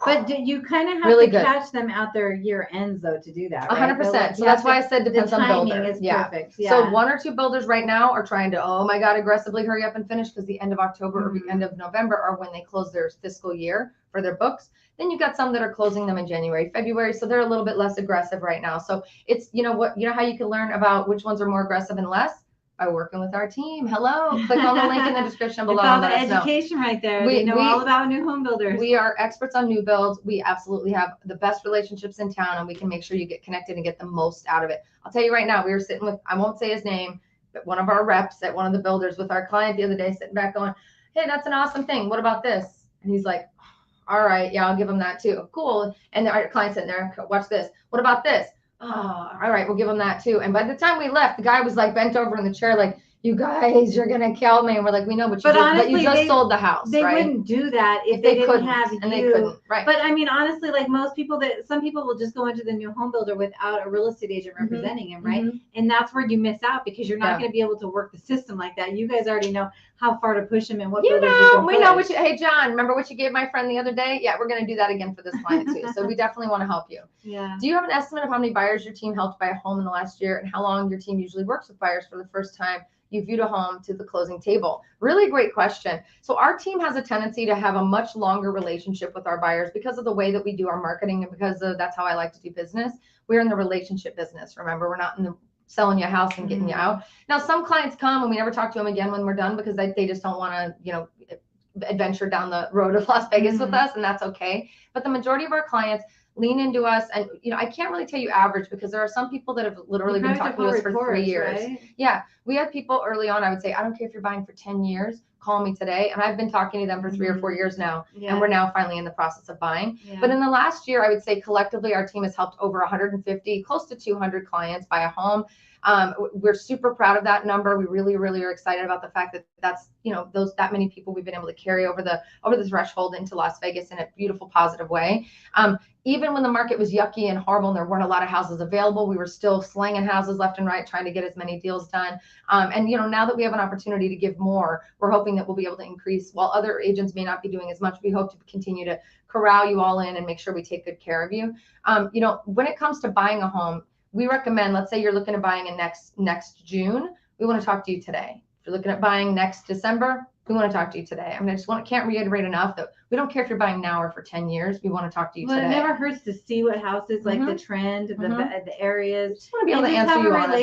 But you kind of have to catch them at their year ends, though, to do that. Right? 100%. So that's why I said depends on builder. The timing is perfect. Yeah. So 1 or 2 builders right now are trying to, oh my God, aggressively hurry up and finish, because the end of October or the end of November are when they close their fiscal year for their books. Then you've got some that are closing them in January, February. So they're a little bit less aggressive right now. So it's, you know how you can learn about which ones are more aggressive and less? By working with our team. Hello. Click on the link in the description below. It's all the education right there. We know all about new home builders. We are experts on new builds. We absolutely have the best relationships in town, and we can make sure you get connected and get the most out of it. I'll tell you right now, we were sitting with, I won't say his name, but one of our reps at one of the builders with our client the other day, sitting back going, hey, that's an awesome thing. What about this? And he's like, all right, yeah, I'll give him that too. Cool. And our client's sitting there, watch this. What about this? Oh, all right, we'll give him that too. And by the time we left, the guy was like bent over in the chair, like, you guys, you're going to kill me. And we're like, we know, but you just sold the house. They wouldn't do that if they didn't have you. And they couldn't, right. But I mean, honestly, like some people will just go into the new home builder without a real estate agent representing him, right? And that's where you miss out, because you're not going to be able to work the system like that. You guys already know how far to push them and what builders you can push. We know what hey, John, remember what you gave my friend the other day? Yeah, we're going to do that again for this client too. So we definitely want to help you. Yeah. Do you have an estimate of how many buyers your team helped buy a home in the last year, and how long your team usually works with buyers for the first time you viewed a home to the closing table? Really great question. So our team has a tendency to have a much longer relationship with our buyers because of the way that we do our marketing, and because that's how I like to do business. We're in the relationship business. Remember, we're not in the selling you a house and getting you out. Now, some clients come and we never talk to them again when we're done, because they just don't want to, adventure down the road of Las Vegas with us, and that's okay. But the majority of our clients lean into us, and I can't really tell you average, because there are some people that have literally been talking to us for 3 years. Right? Yeah, we had people early on, I would say, I don't care if you're buying for 10 years, call me today. And I've been talking to them for 3 or 4 years now, and we're now finally in the process of buying. But in the last year, I would say collectively our team has helped over 150, close to 200 clients buy a home. We're super proud of that number. We really, really are excited about the fact that that's, that many people we've been able to carry over the threshold into Las Vegas in a beautiful, positive way. Even when the market was yucky and horrible and there weren't a lot of houses available, we were still slanging houses left and right, trying to get as many deals done. And now that we have an opportunity to give more, we're hoping that we'll be able to increase. While other agents may not be doing as much, we hope to continue to corral you all in and make sure we take good care of you. When it comes to buying a home, we recommend, let's say you're looking at buying in next June, we want to talk to you today. If you're looking at buying next December, we want to talk to you today. I mean, can't reiterate enough that we don't care if you're buying now or for 10 years. We want to talk to you today. It never hurts to see what houses, like the trend, the areas. Just want to be able to answer you honestly. Have a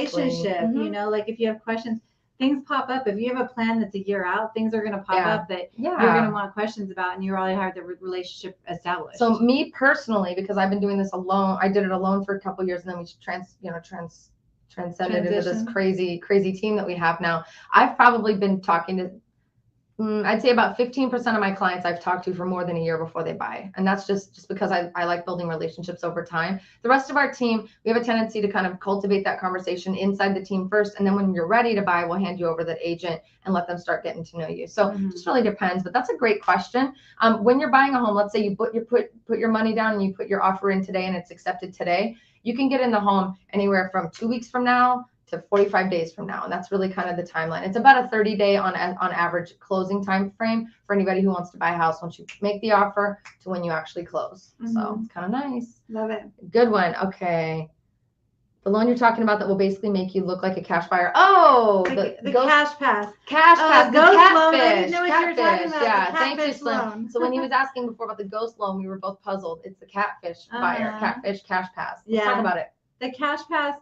relationship, like if you have questions, things pop up. If you have a plan that's a year out, things are going to pop up that you're going to want questions about, and you already have the relationship established. So me personally, because I've been doing this alone, I did it alone for a couple of years, and then we transcended into this crazy team that we have now. I've probably been talking to, I'd say about 15% of my clients I've talked to for more than a year before they buy. And that's just because I like building relationships over time. The rest of our team, we have a tendency to kind of cultivate that conversation inside the team first. And then when you're ready to buy, we'll hand you over that agent and let them start getting to know you. So it just really depends, but that's a great question. When you're buying a home, let's say you put your money down and you put your offer in today and it's accepted today, you can get in the home anywhere from 2 weeks from now to 45 days from now. And that's really kind of the timeline. It's about a 30-day on average closing time frame for anybody who wants to buy a house once you make the offer to when you actually close. So it's kind of nice. Love it. Good one. Okay. The loan you're talking about that will basically make you look like a cash buyer. Oh, the cash pass. Cash pass. Ghost loan. Catfish. I didn't know what you were talking about. Yeah, thank you, Slim. So when he was asking before about the ghost loan, we were both puzzled. It's the catfish buyer, catfish cash pass. Let's talk about it. The cash pass.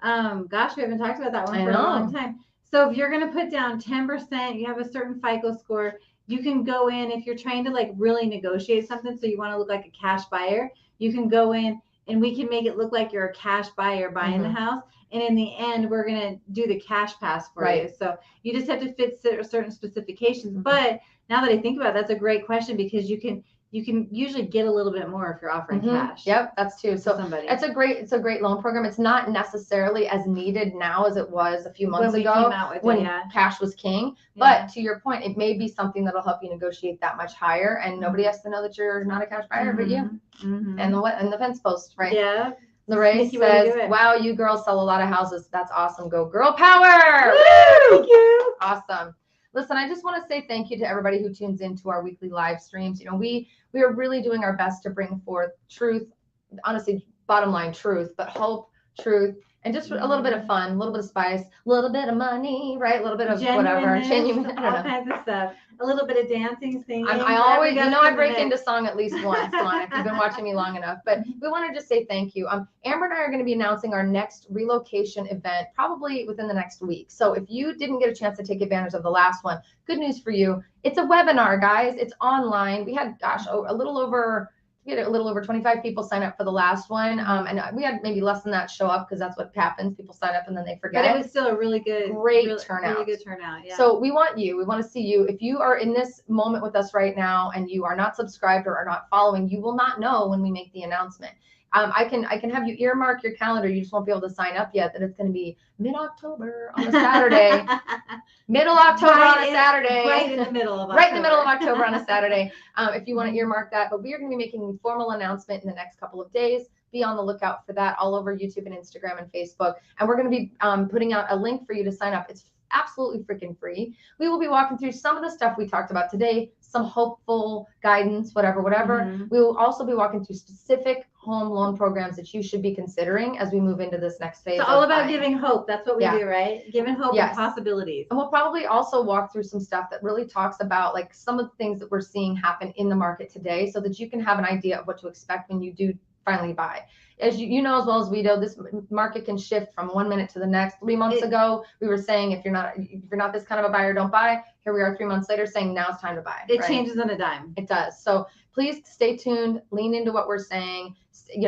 Gosh, we haven't talked about that one for a long time. So if you're going to put down 10%, you have a certain FICO score, you can go in if you're trying to like really negotiate something. So you want to look like a cash buyer, you can go in and we can make it look like you're a cash buyer buying the house. And in the end, we're going to do the cash pass for you. So you just have to fit certain specifications. But now that I think about it, that's a great question, because you can usually get a little bit more if you're offering cash. Yep, that's true. So it's a great loan program. It's not necessarily as needed now as it was a few months ago when cash was king. But to your point, it may be something that'll help you negotiate that much higher, and nobody has to know that you're not a cash buyer, but you and the fence post, right? Yeah. Lorraine says, "Wow, you girls sell a lot of houses. That's awesome. Go girl power!" Woo! Thank you. Awesome. Listen, I just want to say thank you to everybody who tunes into our weekly live streams. We are really doing our best to bring forth truth, honestly, bottom line truth, but hope, truth, and just a little bit of fun, a little bit of spice, a little bit of money, right? A little bit of whatever, genuine, all kinds of stuff. A little bit of dancing, singing. I always, I break into song at least once, if you've been watching me long enough. But we want to just say thank you. Amber and I are going to be announcing our next relocation event probably within the next week. So if you didn't get a chance to take advantage of the last one, good news for you. It's a webinar, guys. It's online. We had, a little over 25 people sign up for the last one. And we had maybe less than that show up, because that's what happens. People sign up and then they forget. But it was still a really good, great turnout. Really good turnout. Yeah. So we want to see you. If you are in this moment with us right now and you are not subscribed or are not following, you will not know when we make the announcement. I can have you earmark your calendar. You just won't be able to sign up yet. That it's going to be mid-October on a Saturday. Middle October on a Saturday. Right in the middle of October. Right in the middle of October on a Saturday. If you want to earmark that. But we are going to be making a formal announcement in the next couple of days. Be on the lookout for that all over YouTube and Instagram and Facebook. And we're going to be putting out a link for you to sign up. It's absolutely freaking free. We will be walking through some of the stuff we talked about today, some hopeful guidance, whatever. We will also be walking through specific home loan programs that you should be considering as we move into this next phase. It's all about giving hope. That's what we do, right? Giving hope and possibilities. And we'll probably also walk through some stuff that really talks about like some of the things that we're seeing happen in the market today, so that you can have an idea of what to expect when you do finally buy. As you know as well as we do, this market can shift from 1 minute to the next. 3 months ago, we were saying if you're not this kind of a buyer, don't buy. Here we are 3 months later saying now it's time to buy. It changes on a dime. It does. So please stay tuned, lean into what we're saying.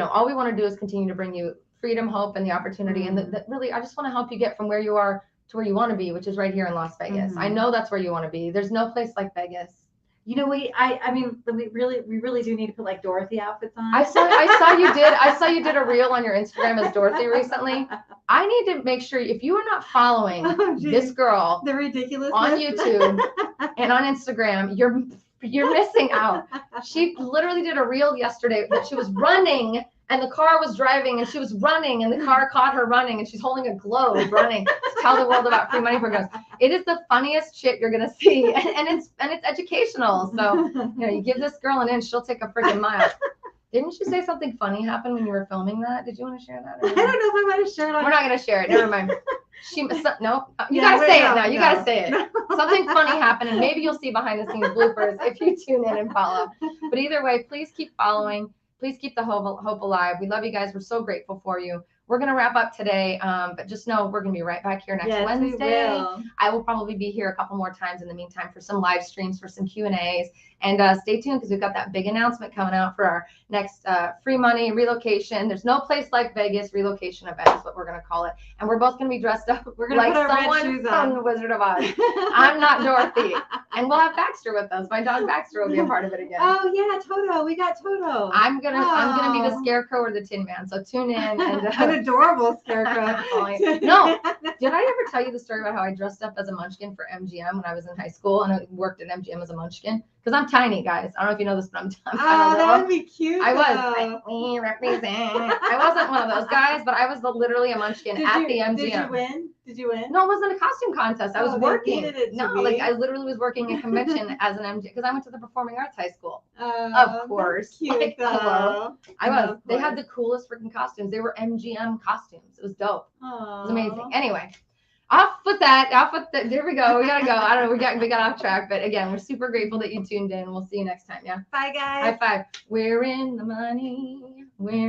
All we want to do is continue to bring you freedom, hope, and the opportunity. And that really, I just want to help you get from where you are to where you want to be, which is right here in Las Vegas. I know that's where you want to be. There's no place like Vegas. We really do need to put like Dorothy outfits on. I saw you did a reel on your Instagram as Dorothy recently. I need to make sure if you are not following this girl, the ridiculous on YouTube and on Instagram, you're missing out. She literally did a reel yesterday that she was running and the car was driving and she was running and the car caught her running and she's holding a globe running to tell the world about free money programs. It is the funniest shit you're gonna see, and it's educational. So you give this girl an inch, she'll take a freaking mile. Didn't you say something funny happened when you were filming that? Did you want to share that? I don't know if I want to share it. We're not gonna share it. Never mind. No, you gotta say it now. You gotta say it. No. Something funny happened, and maybe you'll see behind the scenes bloopers if you tune in and follow. But either way, please keep following. Please keep the hope alive. We love you guys. We're so grateful for you. We're going to wrap up today, but just know we're going to be right back here next Wednesday. I will probably be here a couple more times in the meantime for some live streams, for some Q&As. And stay tuned because we've got that big announcement coming out for our next free money relocation. There's no place like Vegas relocation event is what we're going to call it. And we're both going to be dressed up like someone from The Wizard of Oz. I'm not Dorothy. And we'll have Baxter with us. My dog Baxter will be a part of it again. Oh yeah, Toto. We got Toto. I'm gonna be the Scarecrow or the Tin Man. So tune in and an adorable Scarecrow. No, did I ever tell you the story about how I dressed up as a munchkin for MGM when I was in high school and I worked at MGM as a munchkin? Because I'm tiny, guys. I don't know if you know this, but I'm tiny. That would be cute. I was. We represent. I wasn't one of those guys, but I was literally a munchkin at the MGM. Did you win? No, it wasn't a costume contest. I was working. No, I literally was working a convention as an MGM because I went to the Performing Arts High School. Of course. Cute, hello. I was. They had the coolest freaking costumes. They were MGM costumes. It was dope. It was amazing. Anyway. Off with that. There we go. We gotta go. I don't know. We got off track, but again, we're super grateful that you tuned in. We'll see you next time. Yeah. Bye, guys. High five. We're in the money.